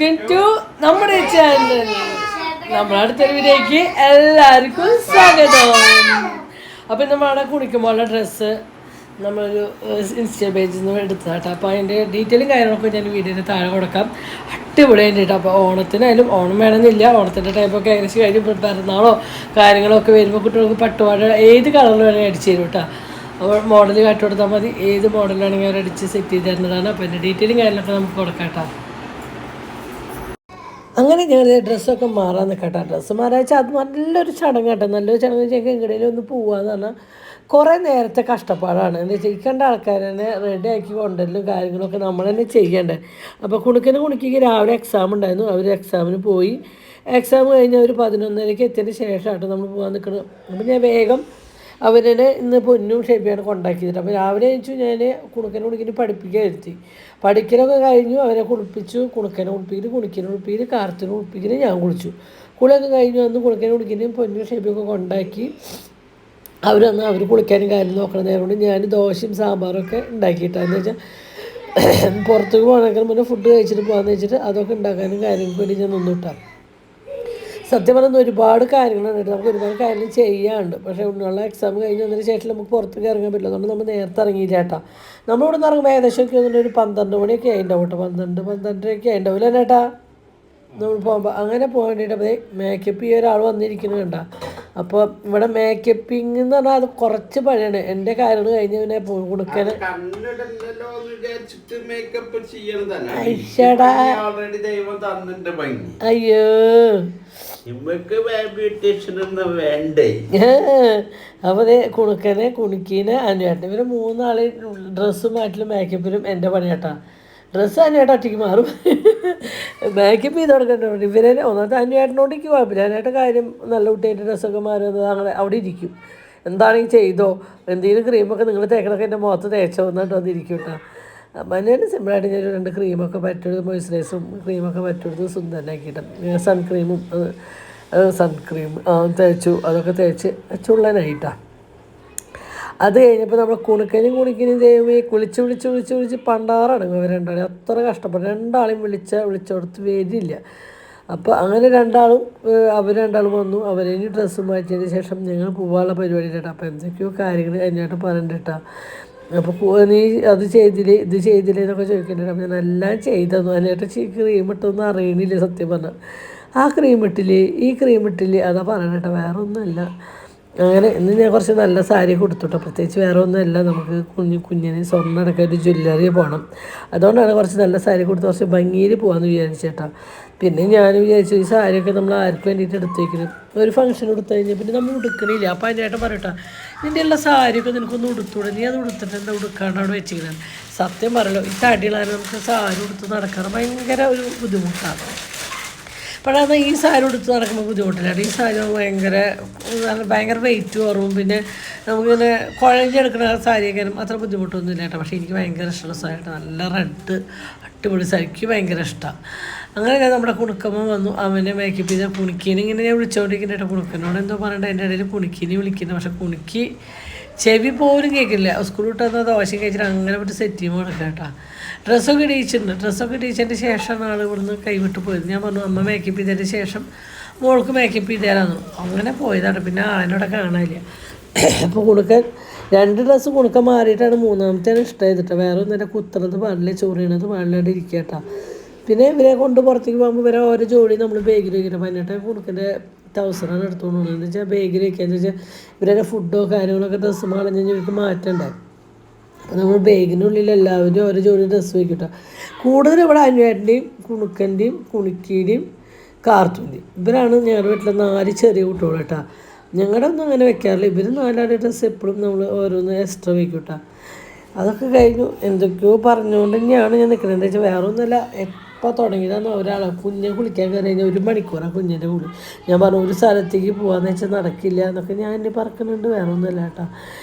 Welcome to നമ്മുടെ channel. നമ്മുടെ അടുത്തൊരു വീഡിയോയ്ക്ക് എല്ലാവർക്കും സ്വാഗതം. അപ്പം നമ്മളവിടെ കുടിക്കുമ്പോഴുള്ള ഡ്രസ്സ് നമ്മളൊരു ഇൻസ്റ്റാ പേജിൽ നിന്ന് എടുത്തതാട്ടോ. അപ്പോൾ അതിൻ്റെ ഡീറ്റെയിലും കാര്യങ്ങളൊക്കെ ഞാൻ വീഡിയോയിൽ താഴെ കൊടുക്കാം. അടിപൊളിയായിട്ട് കേട്ടോ. അപ്പോൾ ഓണത്തിനായാലും ഓണം വേണമെന്നില്ല, ഓണത്തിൻ്റെ ടൈമൊക്കെ ഏകദേശം കഴിഞ്ഞ് പിറന്നാളോ കാര്യങ്ങളൊക്കെ വരുമ്പോൾ കുട്ടികൾക്ക് പട്ടുപാട് ഏത് കളറിൽ വേണമെങ്കിൽ അടിച്ച് തരും കേട്ടോ. അപ്പോൾ മോഡൽ കാട്ടി കൊടുത്താൽ മതി, ഏത് മോഡലാണെങ്കിൽ അവർ അടിച്ച് സെറ്റ് ചെയ്ത് തരുന്നതാണ്. അപ്പോൾ അതിൻ്റെ ഡീറ്റെയിലും കാര്യങ്ങളൊക്കെ നമുക്ക് കൊടുക്കാം കേട്ടോ. അങ്ങനെ ഞങ്ങൾ ഡ്രസ്സൊക്കെ മാറാൻ നിൽക്കട്ടെ. ഡ്രസ്സ് മാറാൻ വെച്ചാൽ അത് നല്ലൊരു ചടങ്ങ് കേട്ടോ. നല്ലൊരു ചടങ്ങ് വെച്ചാൽ എങ്ങനെയും ഒന്ന് പോവാന്ന് പറഞ്ഞാൽ കുറേ നേരത്തെ കഷ്ടപ്പാടാണ്. എന്താ വെച്ചാൽ ഈ കണ്ട ആൾക്കാർ തന്നെ റെഡി ആക്കി കൊണ്ടുവരലും കാര്യങ്ങളൊക്കെ നമ്മൾ തന്നെ ചെയ്യണ്ടേ. അപ്പോൾ കുണിക്ക് രാവിലെ എക്സാം ഉണ്ടായിരുന്നു. അവർ എക്സാമിന് പോയി. എക്സാം കഴിഞ്ഞ് ഒരു 11:30 എത്തിയതിന് ശേഷമായിട്ട് നമ്മൾ പോകാൻ നിൽക്കുന്നത്. അപ്പോൾ ഞാൻ വേഗം അവരെ ഇന്ന് പൊന്നും ഷെബിയാണ് കൊണ്ടാക്കിയത്. അപ്പോൾ രാവിലെ വെച്ചു ഞാൻ കുണിക്കിന് പഠിപ്പിക്കാൻ ഇരുത്തി. പഠിക്കലൊക്കെ കഴിഞ്ഞു. അവരെ കുളിപ്പിച്ചു. കുണിക്കിനെ കുളിപ്പിക്കൽ കാർത്തിന് കുളിപ്പിക്കൽ ഞാൻ കുളിച്ചു. കുളിയൊക്കെ കഴിഞ്ഞു വന്ന് കുണിക്കിനും പൊന്നും ഷെബിയൊക്കെ കൊണ്ടാക്കി. അവർ കുളിക്കാനും കാര്യം നോക്കണം. നേരം ഞാൻ ദോശയും സാമ്പാറൊക്കെ ഉണ്ടാക്കിയിട്ടാന്ന് വെച്ചാൽ പുറത്തേക്ക് പോകണമെങ്കിൽ മുന്നേ ഫുഡ് കഴിച്ചിട്ട് പോകാമെന്ന് വെച്ചിട്ട് അതൊക്കെ ഉണ്ടാക്കാനും കാര്യങ്ങൾക്ക് വേണ്ടി ഞാൻ നിന്നിട്ടാണ്. സത്യം പറഞ്ഞാൽ ഒരുപാട് കാര്യങ്ങളുണ്ട്. നമുക്ക് ഒരുപാട് കാര്യങ്ങൾ ചെയ്യാനുണ്ട്. പക്ഷേ ഉള്ള എക്സാം കഴിഞ്ഞ് വന്നതിന് ശേഷം നമുക്ക് പുറത്തേക്ക് ഇറങ്ങാൻ പറ്റില്ല. അതുകൊണ്ട് നമ്മൾ നേരത്തെ ഇറങ്ങിയില്ല കേട്ടോ. നമ്മളിവിടെ നിന്ന് ഇറങ്ങുമ്പോൾ ഏകദേശം ഒക്കെ ഒരു 12 മണിയൊക്കെ ആയിട്ടുണ്ടാവും കേട്ടോ. 12-12:30 ആയിട്ടുണ്ടാവില്ല അല്ലേ ഏട്ടാ നമ്മൾ പോകുമ്പോൾ. അങ്ങനെ പോകാൻ വേണ്ടിയിട്ട് മേക്കപ്പ് ഈ ഒരാൾ വന്നിരിക്കുന്നത് കണ്ട. അപ്പോൾ ഇവിടെ മേക്കപ്പിങ് എന്ന് പറഞ്ഞാൽ അത് കുറച്ച് പണിയാണ്. എൻ്റെ കാര്യങ്ങൾ കഴിഞ്ഞ് പിന്നെ കൊടുക്കാൻ അയ്യോ അപ്പോൾ അതേ കുണുക്കീനെ അനുവേട്ടൻ ഇവർ 3 ആൾ ഡ്രസ്സും മാറ്റിലും മേക്കപ്പിലും എൻ്റെ പണിയേട്ടാ. ഡ്രസ്സ് അനുവേട്ടൻ ഒറ്റയ്ക്ക് മാറും, മേക്കപ്പ് ചെയ്ത് കൊടുക്കേണ്ട ഇവരെ. ഒന്നാമത്തെ അനുവേട്ടനോട് എനിക്ക് കുഴപ്പമില്ല. അനുവേട്ടൻ കാര്യം നല്ല കുട്ടിയായിട്ട് ഡ്രസ്സൊക്കെ മാറുന്നത് അങ്ങനെ അവിടെ ഇരിക്കും. എന്താണെങ്കിൽ ചെയ്തോ, എന്തെങ്കിലും ക്രീമൊക്കെ നിങ്ങൾ തേക്കണൊക്കെ എൻ്റെ മുഖത്ത് തേച്ചോ എന്നിട്ട് വന്നിരിക്കും കേട്ടോ. അപ്പം അതിന് സിമ്പിളായിട്ട് ഞാൻ 2 ക്രീമൊക്കെ പറ്റുന്നത് മോയ്സ്ചറൈസും ക്രീമൊക്കെ പറ്റുന്നത് സുന്ദരനാക്കിയിട്ട് സൺക്രീം തേച്ചു. അതൊക്കെ തേച്ച് ചുള്ളനായിട്ടാണ്. അത് കഴിഞ്ഞപ്പോൾ നമ്മൾ കുണിക്കിനും ദൈവമേ വിളിച്ച് പണ്ടാറടങ്ങും. അവർ രണ്ടാളെയും അത്ര കഷ്ടപ്പെട്ടു. രണ്ടാളെയും വിളിച്ചോടത്ത് വരില്ല. അപ്പോൾ അങ്ങനെ അവർ രണ്ടാളും വന്നു. അവരെ ഡ്രസ്സ് മാറ്റിയതിന് ശേഷം ഞങ്ങൾ പോകാനുള്ള പരിപാടി കേട്ടോ. അപ്പോൾ എന്തൊക്കെയോ കാര്യങ്ങൾ അതിനായിട്ട് പറഞ്ഞിട്ടാ. അപ്പോൾ നീ അത് ചെയ്തില്ലേ ഇത് ചെയ്തില്ലേ എന്നൊക്കെ ചോദിക്കുന്നുണ്ട്. അപ്പോൾ ഞാൻ എല്ലാം ചെയ്തന്നു. അതിനായിട്ട് ക്രീം ഇട്ടൊന്നും അറിയണില്ല സത്യം പറഞ്ഞാൽ. ആ ക്രീം ഇട്ടില്ലേ ഈ ക്രീം ഇട്ടില്ലേ അതാ പറയണേട്ടോ, വേറെ ഒന്നുമല്ല. അങ്ങനെ ഇന്ന് ഞാൻ കുറച്ച് നല്ല സാരി കൊടുത്തുട്ടോ. പ്രത്യേകിച്ച് വേറെ ഒന്നുമല്ല, നമുക്ക് കുഞ്ഞിന് സ്വർണ്ണം അടക്കം ഒരു ജ്വല്ലറി പോകണം. അതുകൊണ്ടാണ് കുറച്ച് നല്ല സാരി കൊടുത്ത് കുറച്ച് ഭംഗിയിൽ പോകാമെന്ന് വിചാരിച്ചേട്ടാ. പിന്നെ ഞാൻ വിചാരിച്ചു ഈ സാരിയൊക്കെ നമ്മൾ ആർക്ക് വേണ്ടിയിട്ട് എടുത്ത് വയ്ക്കണം. ഒരു ഫംഗ്ഷൻ എടുത്തു കഴിഞ്ഞാൽ പിന്നെ നമ്മൾ ഉടുക്കണില്ല. അപ്പോൾ അതിനായിട്ട് പറയട്ടോ, നിൻ്റെ ഉള്ള സാരിയൊക്കെ നിനക്കൊന്ന് ഉടുത്തൂടെ, നീ അത് ഉടുത്തിട്ട് എന്താ ഉടുക്കാണ്ട് അവിടെ വെച്ചിരിക്കുന്നത്. സത്യം പറയല്ലോ, ഈ തടികളാണ് നമുക്ക് സാരി ഉടുത്ത് നടക്കാൻ ഭയങ്കര ഒരു ബുദ്ധിമുട്ടാണ്. പക്ഷേ ഈ സാരി ഉടുത്ത് നടക്കുമ്പോൾ ബുദ്ധിമുട്ടില്ല. ഈ സാരി ഭയങ്കര വെയിറ്റ് കുറവും പിന്നെ നമുക്കിങ്ങനെ കുഴഞ്ഞെടുക്കുന്ന സാരിയൊക്കെ അത്ര ബുദ്ധിമുട്ടൊന്നുമില്ല കേട്ടോ. പക്ഷേ എനിക്ക് ഭയങ്കര ഇഷ്ടമുള്ള സാരി കേട്ടോ. നല്ല റെഡ് അടിപൊളി സാരിക്ക് ഭയങ്കര ഇഷ്ടമാണ്. അങ്ങനെ ഞാൻ നമ്മുടെ കുണുക്കമ്മ വന്നു. അവനെ മേക്കപ്പ് ചെയ്ത കുണിക്കീനെ ഇങ്ങനെ ഞാൻ വിളിച്ചുകൊണ്ടിരിക്കുന്ന കേട്ടോ. കുണുക്കനോട് എന്തോ പറയണ്ട, എൻ്റെ ഇടയിൽ കുണിക്കീനെ വിളിക്കുന്നത്. പക്ഷേ കുണിക്ക് ചെവി പോലും കേൾക്കില്ല. സ്കൂൾ വിട്ടുന്ന ദോശയും കഴിച്ചിട്ട് അങ്ങനെ വിട്ട് സെറ്റ് ചെയ്യുമ്പോൾ കൊടുക്കാം കേട്ടോ. ഡ്രസ്സൊക്കെ ഇടിച്ചതിൻ്റെ ശേഷമാണ് ആൾ ഇവിടുന്ന് കൈവിട്ട് പോയത്. ഞാൻ പറഞ്ഞു അമ്മ മേക്കപ്പ് ചെയ്തതിന് ശേഷം മോൾക്ക് മേക്കപ്പ് ചെയ്ത് തരാമെന്ന്. അങ്ങനെ പോയതാണ്. പിന്നെ ആളിനോടെ കാണാനില്ല. അപ്പോൾ കുണുക്കൻ 2 ഡ്രസ്സ് കുണുക്കൻ മാറിയിട്ടാണ് 3ാമത്തേന് ഇഷ്ടം ചെയ്തിട്ട്. വേറെ ഒന്നും കുത്തുന്നത് പാടില്ല, ചൊറിയണത് പാടില്ലാണ്ട് ഇരിക്കുക കേട്ടോ. പിന്നെ ഇവരെ കൊണ്ട് പുറത്തേക്ക് പോകുമ്പോൾ ഇവരെ ഓരോ ജോഡി നമ്മൾ ബാഗിൽ വയ്ക്കണം. പതിനെട്ട് കുണുക്കൻ്റെ ടൗസറാണ് എടുത്തുകൊണ്ട് പോകുന്നത്. എന്ന് വെച്ചാൽ ബാഗിൽ വയ്ക്കുകയെന്ന് വെച്ചാൽ ഇവരെ ഫുഡോ കാര്യങ്ങളൊക്കെ ഡ്രസ്സ് മാറിഞ്ഞ് ഇവർക്ക് മാറ്റണ്ടായി. അപ്പോൾ നമ്മൾ ബാഗിനുള്ളിൽ എല്ലാവരും ഓരോ ജോഡി ഡ്രസ്സ് വയ്ക്കും കേട്ടോ. കൂടുതൽ ഇവിടെ അനുവേട്ടൻ്റെയും കുണുക്കൻ്റെയും കുണിക്കീൻ്റെയും കാർത്തൂൻ്റെയും ഇവരാണ് ഞങ്ങളുടെ വീട്ടിലെ 4 ചെറിയ കുട്ടികൾ കേട്ടോ. ഞങ്ങളുടെ ഒന്നും അങ്ങനെ വെക്കാറില്ല. ഇവർ 4 ഡ്രസ്സ് എപ്പോഴും നമ്മൾ ഓരോന്ന് എക്സ്ട്രാ വയ്ക്കും കേട്ടോ. അതൊക്കെ കഴിഞ്ഞു. എന്തൊക്കെയോ പറഞ്ഞുകൊണ്ട് തന്നെയാണ് ഞാൻ നിൽക്കുന്നത്. എന്താ വെച്ചാൽ വേറെ ഒന്നുമല്ല, എപ്പോൾ തുടങ്ങിയതാണ് ഒരാളെ കുഞ്ഞെ കുളിക്കാൻ കയറി കഴിഞ്ഞാൽ 1 മണിക്കൂറാണ് കുഞ്ഞിൻ്റെ കൂടി. ഞാൻ പറഞ്ഞു ഒരു സ്ഥലത്തേക്ക് പോകാമെന്ന് വെച്ചാൽ നടക്കില്ല എന്നൊക്കെ ഞാൻ എന്നെ പറക്കുന്നുണ്ട്. വേറെ ഒന്നുമല്ല കേട്ടോ.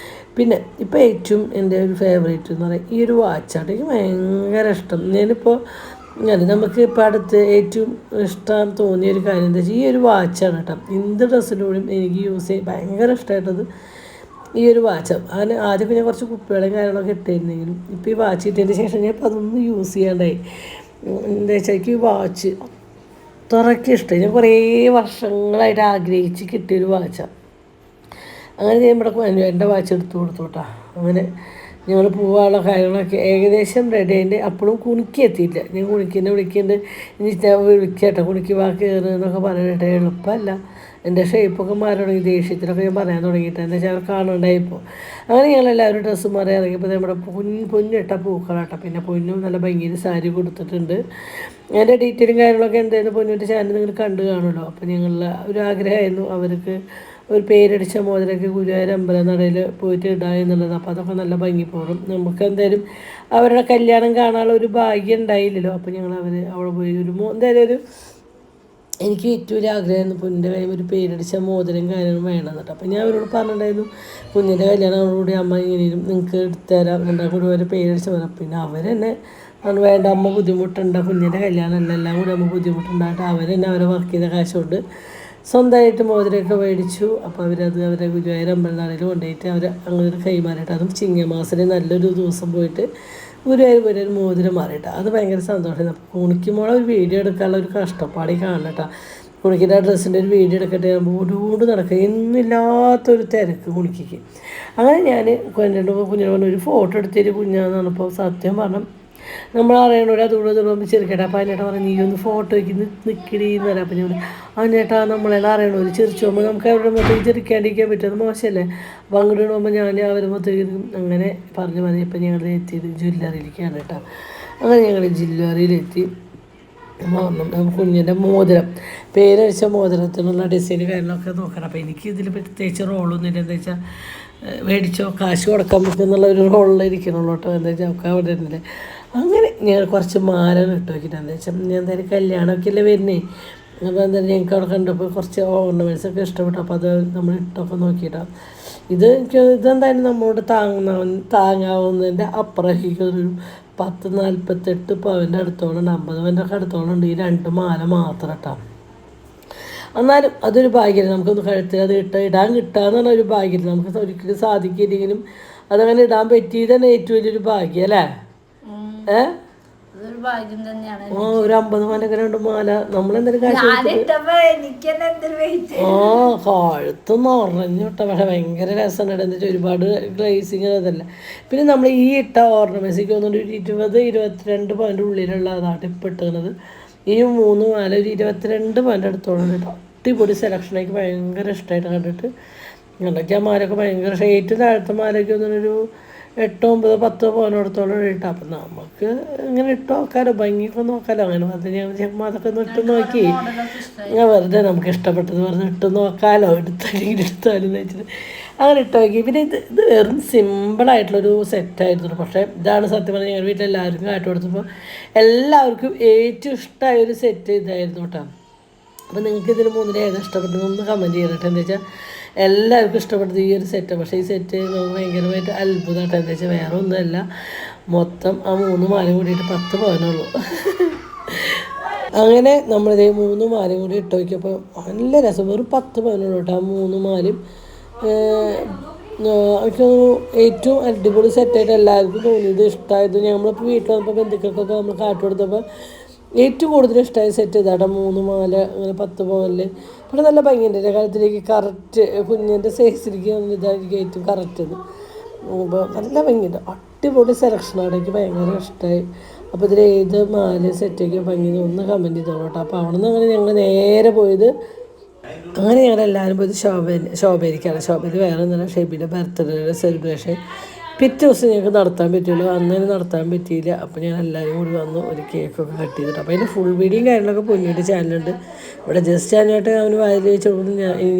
പിന്നെ ഇപ്പോൾ ഏറ്റവും എൻ്റെ ഒരു ഫേവറേറ്റ് എന്ന് പറയുന്നത് ഈ ഒരു വാച്ചാണ്. എനിക്ക് ഭയങ്കര ഇഷ്ടം. ഞാനിപ്പോൾ നമുക്ക് ഇപ്പോൾ അടുത്ത് ഏറ്റവും ഇഷ്ടം തോന്നിയൊരു കാര്യം എന്താ വെച്ചാൽ ഈ ഒരു വാച്ചാണ് കേട്ടോ. എന്ത് ഡ്രസ്സിലൂടെയും എനിക്ക് യൂസ് ചെയ്യാൻ ഭയങ്കര ഇഷ്ടമായിട്ടത് ഈ ഒരു വാച്ച്. അങ്ങനെ ആദ്യം ഞാൻ കുറച്ച് കുപ്പികളും കാര്യങ്ങളൊക്കെ ഇട്ടായിരുന്നെങ്കിലും ഇപ്പോൾ ഈ വാച്ച് കിട്ടിയതിന് ശേഷം ഞാൻ ഇപ്പോൾ അതൊന്നും യൂസ് ചെയ്യാണ്ടായി. എന്താ വെച്ചാൽ എനിക്ക് ഈ വാച്ച് അത്രയ്ക്ക് ഇഷ്ടം. ഞാൻ കുറേ വർഷങ്ങളായിട്ട് ആഗ്രഹിച്ച് കിട്ടിയൊരു വാച്ചാണ്. അങ്ങനെ നമ്മുടെ എൻ്റെ വാച്ച് എടുത്തു കൊടുത്തു കേട്ടോ. അങ്ങനെ ഞങ്ങൾ പോകാനുള്ള കാര്യങ്ങളൊക്കെ ഏകദേശം റെഡി ആയിട്ട് അപ്പോഴും കുണിക്ക് എത്തിയില്ല. ഞാൻ കുണിക്കിനെ വിളിക്കുന്നുണ്ട്, ഇനി വിളിക്കട്ടെ കുണിക്ക് വാ കയറുക എന്നൊക്കെ പറയാനായിട്ട്. എളുപ്പമല്ല, എൻ്റെ ഷേപ്പൊക്കെ മാറി തുടങ്ങി, ദേഷ്യത്തിലൊക്കെ ഞാൻ പറയാൻ തുടങ്ങിയിട്ട് എന്താ വെച്ചാൽ കാണണ്ടായിപ്പോൾ. അങ്ങനെ ഞങ്ങളെല്ലാവരും ഡ്രസ്സ് മാറി ഇറങ്ങിയപ്പോൾ നമ്മുടെ പൊന്നിട്ട പൂക്കളാട്ടോ. പിന്നെ പൊന്നും നല്ല ഭംഗിയിൽ സാരി കൊടുത്തിട്ടുണ്ട്. എൻ്റെ ഡീറ്റെയിലും കാര്യങ്ങളൊക്കെ എന്തായിരുന്നു പൊന്നിൻ്റെ ചാനൽ നിങ്ങൾ കണ്ടു കാണുമല്ലോ. അപ്പോൾ ഞങ്ങളുടെ ഒരു ആഗ്രഹമായിരുന്നു അവർക്ക് ഒരു പേരടിച്ച മോതിരൊക്കെ ഗുരുവായൂർ അമ്പലനടയിൽ പോയിട്ട് ഇടുക എന്നുള്ളത്. അപ്പോൾ അതൊക്കെ നല്ല ഭംഗി പോകും. നമുക്ക് എന്തായാലും അവരുടെ കല്യാണം കാണാനുള്ള ഒരു ഭാഗ്യം ഉണ്ടായില്ലല്ലോ. അപ്പോൾ ഞങ്ങൾ അവിടെ പോയി എന്തായാലും എനിക്ക് ഏറ്റവും ഒരു ആഗ്രഹമായിരുന്നു പൊന്നിൻ്റെ കയ്യിൽ ഒരു പേരടിച്ച മോതിരം കാര്യങ്ങളും വേണം എന്നിട്ട്. അപ്പോൾ ഞാൻ അവരോട് പറഞ്ഞിട്ടുണ്ടായിരുന്നു കുഞ്ഞിൻ്റെ കല്യാണത്തോടുകൂടി അമ്മ ഇങ്ങനെയും നിങ്ങൾക്ക് എടുത്തുതരാം രണ്ടാം കൂടി ഒരു പേരടിച്ച മോതിരം. പിന്നെ അവരെന്നെ വേണ്ട, അമ്മ ബുദ്ധിമുട്ടുണ്ട്, കുഞ്ഞിൻ്റെ കല്യാണമല്ല, എല്ലാം കൂടി അമ്മ ബുദ്ധിമുട്ടുണ്ടായിട്ട് അവരെന്നെ അവരെ വർക്ക് ചെയ്ത കാശുകൊണ്ട് സ്വന്തമായിട്ട് മോതിരമൊക്കെ മേടിച്ചു. അപ്പോൾ അവരെ ഗുരുവായൂർ അമ്പലനാളിൽ കൊണ്ടുപോയിട്ട് അങ്ങനെ കൈമാറിയിട്ട്, അതും ചിങ്ങമാസത്തിൽ നല്ലൊരു ദിവസം പോയിട്ട് ഗുരുവായൂർ പോയിട്ട് ഒരു മോതിരം മാറിയിട്ട് അത് ഭയങ്കര സന്തോഷമായിരുന്നു. അപ്പോൾ കുണിക്കുമ്പോൾ ഒരു വീഡിയോ എടുക്കാനുള്ള ഒരു കഷ്ടപ്പാടി കാണട്ടോ. കുണിക്കിൻ്റെ ഡ്രസ്സിൻ്റെ ഒരു വീഡിയോ എടുക്കട്ടെ ഓടോട് നടക്കുക, എന്നില്ലാത്തൊരു തിരക്ക് കുണിക്ക്. അങ്ങനെ ഞാൻ കുഞ്ഞിനെ പറഞ്ഞ ഒരു ഫോട്ടോ എടുത്തിട്ട് കുഞ്ഞാന്ന് പറഞ്ഞപ്പോൾ സത്യം പറഞ്ഞു നമ്മൾ അറിയണവരെ അതുകൂടെ ഇതുകൊണ്ട് ചെറുക്കേട്ടാ. അപ്പോൾ അതിനേട്ടാ പറഞ്ഞു നീ ഒന്ന് ഫോട്ടോയ്ക്ക് നിൽക്കണീന്ന് പറയാം. അപ്പം ഞാൻ അതിനേട്ടാ നമ്മളെല്ലാം അറിയണവർ ചിരിച്ചു പോകുമ്പോൾ നമുക്ക് അവരുടെ മൊത്തം ചിരിക്കാണ്ടിരിക്കാൻ പറ്റും, മോശമല്ലേ. അപ്പോൾ അങ്ങോട്ട് പോകുമ്പോൾ ഞാൻ അവരുടെ മൊത്തം അങ്ങനെ പറഞ്ഞു. ഇപ്പം ഞങ്ങൾ എത്തിയത് ജ്വല്ലറിയിലേക്കാണ് കേട്ടോ. അങ്ങനെ ഞങ്ങൾ ജ്വല്ലറിയിലെത്തി. കുഞ്ഞിൻ്റെ മോതിരം പേരടിച്ച മോതിരത്തിനുള്ള ഡിസൈൻ കാര്യങ്ങളൊക്കെ നോക്കണം. അപ്പോൾ എനിക്ക് ഇതിൽ പ്രത്യേകിച്ച് റോളൊന്നുമില്ല. എന്താ വെച്ചാൽ മേടിച്ചോ കാശ് കൊടുക്കാൻ പറ്റുന്നുള്ള ഒരു റോളിലിരിക്കണുള്ളൂ കേട്ടോ. എന്താ വെച്ചാൽ ഒക്കെ അവിടെ ഇരുന്നില്ലേ. അങ്ങനെ ഞങ്ങൾ കുറച്ച് മാല ഇട്ട് നോക്കിയിട്ട് എന്താ വെച്ചാൽ ഞാൻ എന്തായാലും കല്യാണമൊക്കെ അല്ലേ വരുന്നേ. അപ്പോൾ എന്തായാലും ഞങ്ങൾക്ക് അവിടെ കണ്ടപ്പോൾ കുറച്ച് ഓർണമെൻറ്റ്സൊക്കെ ഇഷ്ടപ്പെട്ടു. അപ്പോൾ അത് നമ്മൾ ഇട്ടൊക്കെ നോക്കിയിട്ടാണ് ഇതെന്തായാലും നമ്മളോട് താങ്ങാവുന്നതിൻ്റെ അപ്പുറത്തേക്കൊരു 10-48 പവൻ്റെ അടുത്തോളം 50 പവൻ്റെ ഒക്കെ അടുത്തോളം ഉണ്ട് ഈ 2 മാല മാത്രം കേട്ടോ. എന്നാലും അതൊരു ഭാഗ്യമില്ല, നമുക്കൊന്ന് കഴുത്തിൽ അത് ഇടാൻ കിട്ടാന്ന് പറഞ്ഞ ഒരു ഭാഗ്യമില്ല. നമുക്ക് ഒരിക്കലും സാധിക്കില്ലെങ്കിലും അതങ്ങനെ ഇടാൻ പറ്റിയത് തന്നെ ഏറ്റവും വലിയൊരു ഭാഗ്യം അല്ലേ. ഒരു 50 മാലൊക്കെ 2 മാല നമ്മളെന്തായാലും കഴുത്തൊന്നും ഉറഞ്ഞു വിട്ട. പക്ഷെ ഭയങ്കര രസമുണ്ട്. എന്താ വെച്ചാൽ ഒരുപാട് ഗ്ലേസിങ് അതല്ല. പിന്നെ നമ്മൾ ഈ ഇട്ട ഓർണമെൻറ്റ്സിക്ക് ഒന്നുകൊണ്ട് ഒരു 20-22 പവൻ്റെ ഉള്ളിലുള്ള അതാണ് ഇപ്പം ഇട്ടുന്നത്. ഈ 3 മാല ഒരു 22 പവൻ്റെ അടുത്തോളം കേട്ടോ. അടിപൊളി സെലക്ഷനൊക്കെ ഭയങ്കര ഇഷ്ടമായിട്ട് കണ്ടിട്ട്. ഞങ്ങൾക്ക് ആ മാലൊക്കെ ഭയങ്കര ഏറ്റവും താഴത്തെ മാലയ്ക്ക് ഒന്നൊരു 8-9-10 പവനോടത്തോളം ഇട്ടാൽ. അപ്പം നമുക്ക് ഇങ്ങനെ ഇട്ട് നോക്കാമല്ലോ, ഭംഗിയൊക്കെ നോക്കാമല്ലോ. അങ്ങനെ പറഞ്ഞ് അതൊക്കെ ഒന്ന് ഇട്ട് നോക്കി വെറുതെ നമുക്ക് ഇഷ്ടപ്പെട്ടത് പറഞ്ഞ് ഇട്ട് നോക്കാമല്ലോ, എടുത്താലും എന്ന് വെച്ചിട്ട് അങ്ങനെ ഇട്ട് നോക്കി. പിന്നെ ഇത് വെറും സിമ്പിളായിട്ടുള്ളൊരു സെറ്റായിരുന്നു. പക്ഷേ ഇതാണ് സത്യം പറഞ്ഞാൽ ഞങ്ങളുടെ വീട്ടിലെല്ലാവർക്കും കാട്ടി കൊടുത്തപ്പോൾ എല്ലാവർക്കും ഏറ്റവും ഇഷ്ടമായൊരു സെറ്റ് ഇതായിരുന്നു കേട്ടോ. അപ്പോൾ നിങ്ങൾക്ക് ഇതിൽ 3 ഏതാ ഇഷ്ടപ്പെട്ടതെന്ന് കമൻറ്റ് ചെയ്യണം കേട്ടോ. എന്താ വെച്ചാൽ എല്ലാവർക്കും ഇഷ്ടപ്പെട്ടത് ഈ ഒരു സെറ്റ്. പക്ഷേ ഈ സെറ്റ് നമുക്ക് ഭയങ്കരമായിട്ട് അത്ഭുതമായിട്ട്. എന്താ വെച്ചാൽ വേറെ ഒന്നുമല്ല, മൊത്തം ആ 3 മാല കൂടിയിട്ട് 10 പവനുള്ളൂ. അങ്ങനെ നമ്മളിത് 3 മാലയും കൂടി ഇട്ട് നോക്കിയപ്പോൾ നല്ല രസം. വെറും 10 പവനുള്ളൂ കേട്ടോ ആ 3 മാലയും. എനിക്ക് ഏറ്റവും അടിപൊളി സെറ്റായിട്ട് എല്ലാവർക്കും തോന്നിയത് ഇഷ്ടമായത്. നമ്മളിപ്പോൾ വീട്ടിൽ വന്നപ്പോൾ ബന്ധുക്കൾക്കൊക്കെ നമ്മൾ കാട്ടി കൊടുത്തപ്പോൾ ഏറ്റവും കൂടുതൽ ഇഷ്ടമായ സെറ്റ് ഇതാട്ടോ. 3 മാല അങ്ങനെ 10 പവനിൽ. പക്ഷെ നല്ല ഭംഗിയുണ്ട്. എൻ്റെ കാര്യത്തിലേക്ക് കറക്റ്റ് കുഞ്ഞിൻ്റെ സൈസിലേക്ക് ഇതായിരിക്കും ഏറ്റവും കറക്റ്റ് അത്. അപ്പോൾ നല്ല ഭംഗിയുണ്ട്, അടിപൊളി സെലക്ഷനാണ്. എനിക്ക് ഭയങ്കര ഇഷ്ടമായി. അപ്പോൾ ഇതിൽ ഏത് മാല സെറ്റൊക്കെ ഭംഗി ഒന്ന് കമൻറ്റ് ചെയ്തോളൂ കേട്ടോ. അപ്പോൾ അവിടെ നിന്ന് അങ്ങനെ ഞങ്ങൾ നേരെ പോയത് അങ്ങനെ ഞങ്ങളെല്ലാവരും പോയത് ശോഭയിലേക്കാണ്. ശോഭയിൽ വേറെ ഒന്നുമില്ല, ഷെബിയുടെ ബർത്ത്ഡേയുടെ സെലിബ്രേഷൻ പിറ്റേ ദിവസം ഞങ്ങൾക്ക് നടത്താൻ പറ്റുള്ളൂ. അന്നേരം നടത്താൻ പറ്റിയില്ല. അപ്പോൾ ഞാൻ എല്ലാവരും കൂടി വന്നു ഒരു കേക്കൊക്കെ കട്ട് ചെയ്തിട്ട്. അപ്പോൾ അതിൻ്റെ ഫുൾ വീഡിയോയും കാര്യങ്ങളൊക്കെ പൊന്നിയുടെ ചാനലുണ്ട്. ഇവിടെ ജസ്റ്റ് ചാനലായിട്ട് അവന് വായിൽ വെച്ചുകൊണ്ട്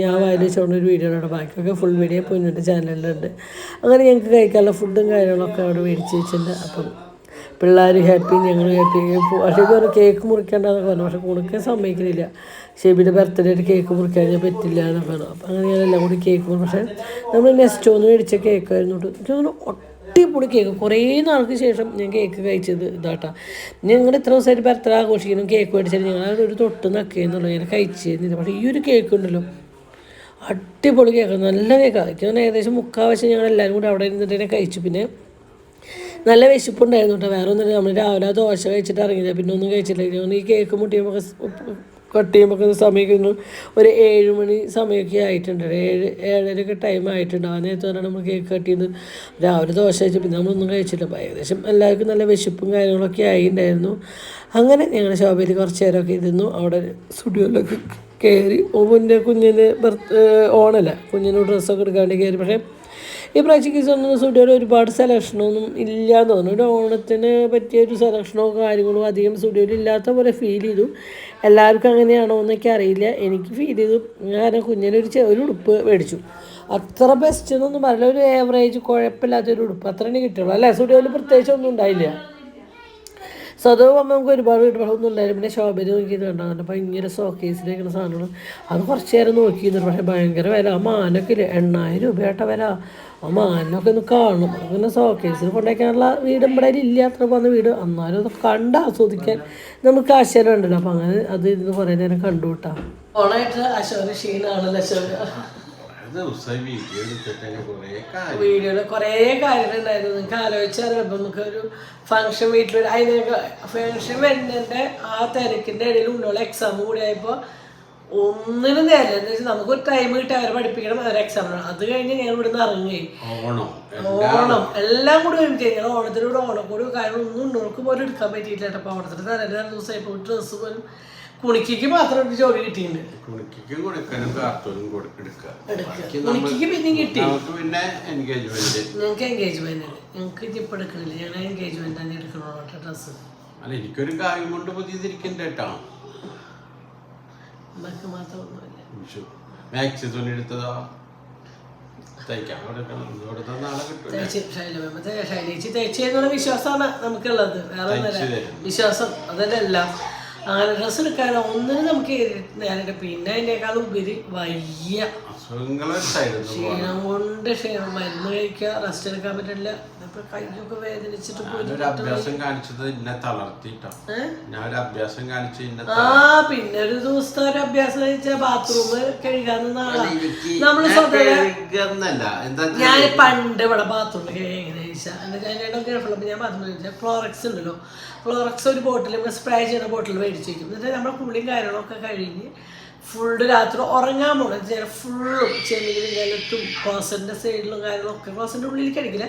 ഞാൻ വായിൽ വെച്ചുകൊണ്ട് ഒരു വീഡിയോ ഉണ്ട്. ബാക്കിയൊക്കെ ഫുൾ വീഡിയോ പൊന്നിയുടെ ചാനലിലുണ്ട്. അങ്ങനെ ഞങ്ങൾക്ക് കഴിക്കാനുള്ള ഫുഡും കാര്യങ്ങളൊക്കെ അവിടെ മേടിച്ച് വെച്ചിട്ടുണ്ട്. അപ്പം പിള്ളേർ ഹാപ്പി, ഞങ്ങൾ ഹാപ്പി. പക്ഷേ ഇത് പറഞ്ഞാൽ കേക്ക് മുറിക്കേണ്ടതെന്നൊക്കെ പറഞ്ഞു. പക്ഷേ കുണിക്കാൻ സമ്മതിക്കുന്നില്ല. ഷെബിയുടെ ബർത്ത്ഡേ ആയിട്ട് കേക്ക് മുറിക്കാൻ പറ്റില്ല എന്നൊക്കെ പറഞ്ഞു. അപ്പോൾ അങ്ങനെ ഞാനെല്ലാം കൂടി കേക്ക് മുറി. പക്ഷേ നമ്മൾ നെസ്റ്റോന്ന് മേടിച്ച കേക്കായിരുന്നു കേട്ടോ. എനിക്ക് തോന്നുന്നു അടിപൊളി കേക്ക്. കുറേ നാൾക്ക് ശേഷം ഞാൻ കേക്ക് കഴിച്ചത് ഇതാട്ടാ. ഞങ്ങൾ ഇത്ര ദിവസമായിട്ട് ബർത്ത്ഡേ ആഘോഷിക്കണം കേക്ക് മേടിച്ചാൽ ഞങ്ങൾ ഒരു തൊട്ട് നക്കുകയെന്നുള്ളൂ, ഞാൻ കഴിച്ചിരുന്നില്ല. പക്ഷേ ഈ ഒരു കേക്ക് ഉണ്ടല്ലോ അടിപൊളി കേക്ക്, നല്ല കേക്കാണ്. എനിക്ക് തോന്നുന്നു ഏകദേശം 3/4 വശം ഞങ്ങൾ എല്ലാവരും കൂടി അവിടെ ഇരുന്നിട്ട് തന്നെ കഴിച്ചു. പിന്നെ നല്ല വിശപ്പുണ്ടായിരുന്നു കേട്ടോ. വേറെ ഒന്നുമില്ല, നമ്മൾ രാവിലെ ദോശ കഴിച്ചിട്ട് ഇറങ്ങിയത്, പിന്നെ ഒന്നും കഴിച്ചിട്ടില്ല. ഈ കേക്ക് മുട്ടിയുമ്പോൾ കട്ട് ചെയ്യുമ്പോൾ സമയം ഒരു 7 മണി സമയമൊക്കെ ആയിട്ടുണ്ട്. 7-7:30 ടൈം ആയിട്ടുണ്ട്. ആ നേരത്ത് പറഞ്ഞാൽ നമ്മൾ കേക്ക് കട്ട് ചെയ്ത് രാവിലെ ദോശ കഴിച്ചു. പിന്നെ നമ്മളൊന്നും കഴിച്ചില്ല. ഏകദേശം എല്ലാവർക്കും നല്ല വിശപ്പും കാര്യങ്ങളൊക്കെ ആയിട്ടുണ്ടായിരുന്നു. അങ്ങനെ ഞങ്ങൾ ശോഭയിൽ കുറച്ച് നേരമൊക്കെ ഇരുന്നു. അവിടെ സ്റ്റുഡിയോയിലൊക്കെ കയറി. കുഞ്ഞിന് ഓണല്ല, കുഞ്ഞിന് ഡ്രസ്സൊക്കെ എടുക്കാണ്ട് കയറി. പക്ഷേ ഈ പ്രാവശ്യം സ്റ്റുഡിയോയിൽ ഒരുപാട് സെലക്ഷനൊന്നും ഇല്ലയെന്ന് തോന്നുന്നു. ഒരു ഓണത്തിന് പറ്റിയ ഒരു സെലക്ഷനോ കാര്യങ്ങളോ അധികം സ്റ്റുഡിയോയിൽ ഇല്ലാത്ത പോലെ ഫീൽ ചെയ്തു. എല്ലാവർക്കും അങ്ങനെയാണോ എന്നൊക്കെ അറിയില്ല, എനിക്ക് ഫീൽ ചെയ്തു. കാരണം കുഞ്ഞിനൊരു ഉടുപ്പ് മേടിച്ചു. അത്ര ബെസ്റ്റ് എന്നൊന്നും പറയില്ല, ഒരു ആവറേജ് കുഴപ്പമില്ലാത്തൊരു ഉടുപ്പ് അത്ര തന്നെ കിട്ടുള്ളൂ അല്ലേ. സ്റ്റുഡിയോയിൽ പ്രത്യേകിച്ച് ഒന്നും ഉണ്ടായില്ല. സ്വതവും നമുക്ക് ഒരുപാട് വീടുകളൊന്നും ഉണ്ടായിരുന്നു. പിന്നെ ശോഭന നോക്കിയത് കണ്ടാകുന്നുണ്ട് ഭയങ്കര ഷോക്കേസിലേക്കുള്ള സാധനങ്ങൾ. അത് കുറച്ച് നേരം നോക്കിയിരുന്നു. പക്ഷേ ഭയങ്കര വില. ആ മാനൊക്കെ ഇല്ലേ 8000 രൂപയായിട്ട വില. ആ മാനൊക്കെ ഒന്ന് കാണണം. പിന്നെ ഷോക്കേസിൽ കൊണ്ടുവയ്ക്കാനുള്ള വീട് ഇവിടെ ഇല്ല, അത്ര പോകുന്ന വീട്. എന്നാലും അത് കണ്ട് ആസ്വദിക്കാൻ നമുക്ക് ആശ്ചര്യം ഉണ്ടല്ലോ. അപ്പം അങ്ങനെ അത് ഇന്ന് കുറേ നേരം കണ്ടു കിട്ടാം. ഓണായിട്ട് അശോക ക്ഷീണാണല്ലോ അശോക. വീഡിയോയിൽ കുറേ കാര്യങ്ങളുണ്ടായിരുന്നു. നിങ്ങൾക്ക് ആലോചിച്ചാൽ നമുക്കൊരു ഫംഗ്ഷൻ വീട്ടിൽ അതിനൊക്കെ ഫംഗ്ഷൻ വരുന്നതിൻ്റെ ആ തിരക്കിൻ്റെ ഇടയിൽ ഉണ്ടോളം എക്സാം കൂടി ആയപ്പോൾ ഒന്നിനും നേരില്ല. എന്താ വെച്ചാൽ നമുക്കൊരു ടൈം കിട്ടി അവരെ പഠിപ്പിക്കണം, അവരെ എക്സാം. അത് കഴിഞ്ഞ് ഞങ്ങൾ ഇവിടെ നിന്ന് ഇറങ്ങി. ഓണം എല്ലാം കൂടി ഒരുമിച്ച് ഞങ്ങൾ ഓണത്തിലൂടെ ഓണക്കൂടി കാര്യങ്ങളൊന്നും ഉണ്ടോർക്ക് പോലും എടുക്കാൻ പറ്റിയില്ല. അപ്പോൾ ഓണത്തിന് തലേ ദിവസമായി പോയി ഡ്രസ്സ് പോലും കുണിക്ക് മാത്രം ഒരു ജോലി കിട്ടിയിട്ടുണ്ട്. കുണിക്ക് പിന്നെ കിട്ടി. ഞങ്ങൾക്ക് എൻഗേജ്മെന്റ് ഞങ്ങൾക്ക് ഇപ്പം എടുക്കണില്ല. ഞങ്ങൾ എൻഗേജ്മെന്റ് തന്നെ എടുക്കണോ ഡ്രസ്സ്. അല്ല എനിക്കൊരു കാര്യം കൊണ്ട് പുതിയതിരിക്കണ്ട കേട്ടോ. നമുക്ക് മാത്രമൊന്നുമില്ല. മാക്സി തുണി എടുത്തതോ ശൈലേച്ചി തേച്ചെന്നുള്ള വിശ്വാസമാണ് നമുക്കുള്ളത്. വേറെ ഒന്നല്ല, വിശ്വാസം അതന്നെ എല്ലാം. അങ്ങനെ ഡ്രസ്സ് എടുക്കാനോ ഒന്നിനും നമുക്ക് നേരിട്ട്. പിന്നെ അതിനേക്കാളും ഉപരി വയ്യ, ക്ഷീണം കൊണ്ട് ക്ഷീണം. മരുന്ന് കഴിക്കുക, റെസ്റ്റ് എടുക്കാൻ പറ്റില്ല. ഇപ്പൊ കൈയൊക്കെ വേദനിച്ചിട്ട് പിന്നെ ഒരു ദിവസത്തെ ഒരു അഭ്യാസം വെച്ചാൽ ബാത്റൂം കഴുകാവുന്ന ആളാണ് നമ്മള്. ഞാൻ പണ്ട് ഇവിടെ ബാത്റൂം എങ്ങനെ ചോദിച്ചാൽ ഞാൻ ബാത്റൂം ചോദിച്ചാൽ ക്ലോറക്സ് ഉണ്ടല്ലോ, ക്ലോറക്സ് ഒരു ബോട്ടിൽ സ്പ്രേ ചെയ്യുന്ന ബോട്ടിൽ മേടിച്ച് വയ്ക്കും. എന്നിട്ട് നമ്മുടെ കുളിയും കാര്യങ്ങളൊക്കെ കഴിഞ്ഞ് ഫുള്ള് രാത്രി ഉറങ്ങാൻ പോകണം. ഫുള്ളും ചെമ്മീനും നിലത്തും ക്ലോസറ്റിൻ്റെ സൈഡിലും കാര്യങ്ങളൊക്കെ, ക്ലോസറ്റിൻ്റെ ഉള്ളിലേക്ക് അടിക്കില്ല,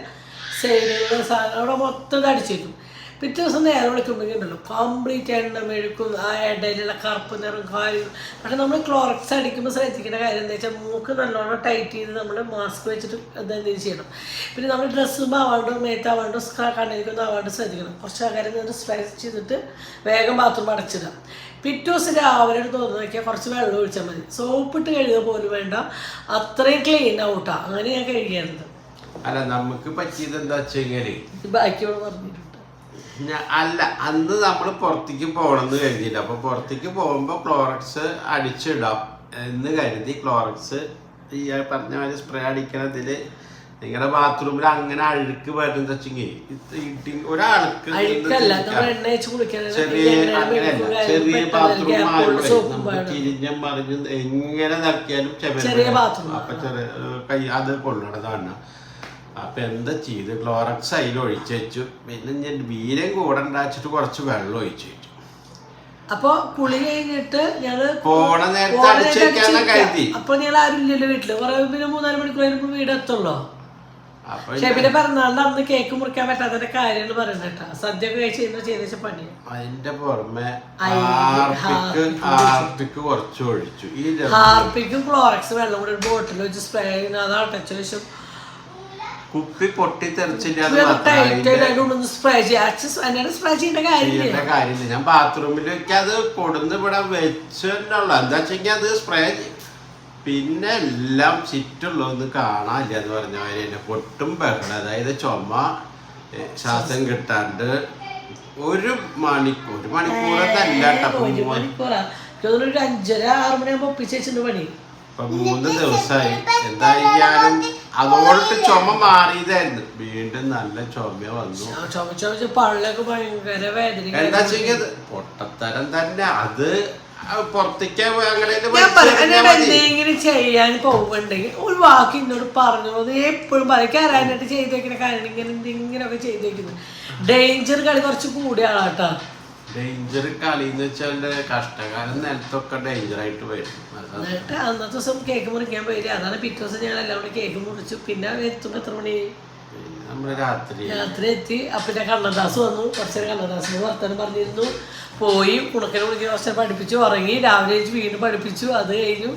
സൈഡിലുള്ള സാധനം അവിടെ മൊത്തം അടിച്ചു വയ്ക്കും. പിറ്റേ ദിവസം നേരം വിളിക്കുമ്പോഴേക്കും ഉണ്ടല്ലോ കംപ്ലീറ്റ് എണ്ണ മെഴുക്കും ആ ഇടയിലുള്ള കറുപ്പ് നിറം കാര്യങ്ങൾ. പക്ഷെ നമ്മൾ ക്ലോറക്സ് അടിക്കുമ്പോൾ ശ്രദ്ധിക്കേണ്ട കാര്യം എന്താ വെച്ചാൽ മൂക്ക് നല്ലോണം ടൈറ്റ് ചെയ്ത് നമ്മൾ മാസ്ക് വെച്ചിട്ട് എന്തെങ്കിലും ചെയ്യണം. പിന്നെ നമ്മൾ ഡ്രസ്സും ആവാണ്ടോ മേത്താവാണ്ടോ കണ്ണിലേക്കൊന്നും ആവാണ്ട് ശ്രദ്ധിക്കണം. കുറച്ച് ആകാരം നിന്ന് സ്പ്രേ ചെയ്തിട്ട് വേഗം ബാത്റൂം അടച്ചിടാം. പിറ്റേ ദിവസം രാവിലെ തോന്നുന്നു നോക്കിയാൽ കുറച്ച് വെള്ളം ഒഴിച്ചാൽ മതി. സോപ്പിട്ട് കഴുകുക പോലും വേണ്ട, അത്രയും ക്ലീൻ ഔട്ടാ. അങ്ങനെ ഞാൻ കഴുകിയായിരുന്നു. അല്ല നമുക്ക് പറ്റിയത് എന്താ വെച്ചാൽ ബാക്കിയോട് പറഞ്ഞിട്ടുണ്ട്. അല്ല അന്ന് നമ്മൾ പുറത്തേക്ക് പോകണമെന്ന് കരുതിയില്ല. അപ്പൊ പുറത്തേക്ക് പോകുമ്പോ ക്ലോറക്സ് അടിച്ചിടാം എന്ന് കരുതി ക്ലോറക്സ് ഈ പറഞ്ഞ മാതിരി സ്പ്രേ അടിക്കണതില് നിങ്ങളുടെ ബാത്റൂമിൽ അങ്ങനെ അഴുക്ക് വരുന്ന ഒരാൾക്ക് ചെറിയ ബാത്റൂം ആകുമ്പോഴേ തിരിഞ്ഞും മറിഞ്ഞും എങ്ങനെ നടക്കിയാലും അപ്പൊ കൈ അത് കൊള്ളണതാണ്. അപ്പൊ എന്താ ചെയ്ത് ക്ലോറക്സ് അതിൽ ഒഴിച്ചു വെച്ചു. പിന്നെ ഞാൻ വീരം കൂടെ ഉണ്ടാച്ചിട്ട് കുറച്ച് വെള്ളം ഒഴിച്ചു വെച്ചു. അപ്പൊ കുളി കഴിഞ്ഞിട്ട് ഞങ്ങള് പോണ നേരത്തെ അടിച്ചു വെക്കാന്ന കരുതി. അപ്പൊ ഞങ്ങൾ ആരും ഇല്ലല്ലോ വീട്ടില്. പിന്നെ 3-4 മണിക്കൂർ കഴിഞ്ഞപ്പോൾ വീട് എത്തുള്ളൂ. ഷെബിന്റെ പിറന്നാളിന്റെ അന്ന് കേക്ക് മുറിക്കാൻ പറ്റാത്ത കാര്യങ്ങൾ പറയുന്നേട്ടാ. സദ്യ ഒക്കെ ചെയ്ത പണി. അതിന്റെ പുറമെ ഹാർപ്പിക്ക് കുറച്ച് ഒഴിച്ചു. ഈ ഹാർപ്പിക്കും ക്ലോറക്സ് വെള്ളം കൂടി ഒരു ബോട്ടിൽ വെച്ച് സ്പ്രേ ചെയ്യുന്ന അത് അടച്ച ശേഷം കുപ്പി പൊട്ടിത്തെറിച്ചില്ല. സ്പ്രേ ചെയ്യേണ്ട കാര്യമില്ല. ഞാൻ ബാത്റൂമിൽ അത് കൊടുന്ന് ഇവിടെ വെച്ചിട്ടുള്ളൂ. എന്താ വെച്ചെങ്കിൽ അത് സ്പ്രേ പിന്നെ എല്ലാം ചുറ്റുള്ളതൊന്ന് കാണാനില്ല എന്ന് പറഞ്ഞ മാതിരി തന്നെ പൊട്ടും ബഹളം. അതായത് ചുമ, ശ്വാസം കിട്ടാണ്ട് ഒരു മണിക്കൂറൊക്കെ അല്ല കേട്ടോ. 5:30-6 മണിയാകുമ്പോ ഒപ്പിച്ചു പണി. ഇപ്പൊ 3 ദിവസമായി. എന്തായാലും അതോട്ട് ചുമ മാറിയതായിരുന്നു. വീണ്ടും നല്ല ചുമ വന്നു. പള്ളൊക്കെ ഭയങ്കര വേദന. എന്താ വെച്ചെങ്കിൽ പൊട്ടത്തരം തന്നെ. അത് പുറത്തേക്ക് അങ്ങനെ ഞാൻ പറയാം എന്തെങ്കിലും ചെയ്യാൻ പോകുന്നുണ്ടെങ്കിൽ ഒരു വാക്ക് എന്നോട് പറഞ്ഞു എപ്പോഴും പറയും അറിയാനായിട്ട് ചെയ്ത് വെക്കുന്ന കാര്യം ഇങ്ങനെ എന്തെങ്കിലുമൊക്കെ ചെയ്ത് വെക്കുന്നത്. ഡേഞ്ചർ കളി കുറച്ച് കൂടിയ ആളാട്ടാ. ഡേഞ്ചർ കളി എന്ന് വെച്ചാൽ കഷ്ടകാലം നിലത്തൊക്കെ ഡേഞ്ചർ ആയിട്ട് വരും. എന്നിട്ട് അന്നത്തെ ദിവസം കേക്ക് മുറിക്കാൻ പോയില്ല. അതാണ് പിറ്റേ ദിവസം ഞങ്ങൾ എല്ലാം കൂടെ കേക്ക് മുറിച്ചു. പിന്നെ എത്തുമ്പോൾ എത്ര മണി? നമ്മള് രാത്രി എത്തി. പിന്നെ കണ്ണദാസ് വന്നു. കുറച്ചേരം കണ്ണദാസിന് വർത്തമാനം പറഞ്ഞിരുന്നു. പോയി കുണക്കനെ കുളിക്കുന്ന കുറച്ച് പഠിപ്പിച്ചു. ഉറങ്ങി. രാവിലെ വെച്ച് വീണ്ടും പഠിപ്പിച്ചു. അത് കഴിഞ്ഞു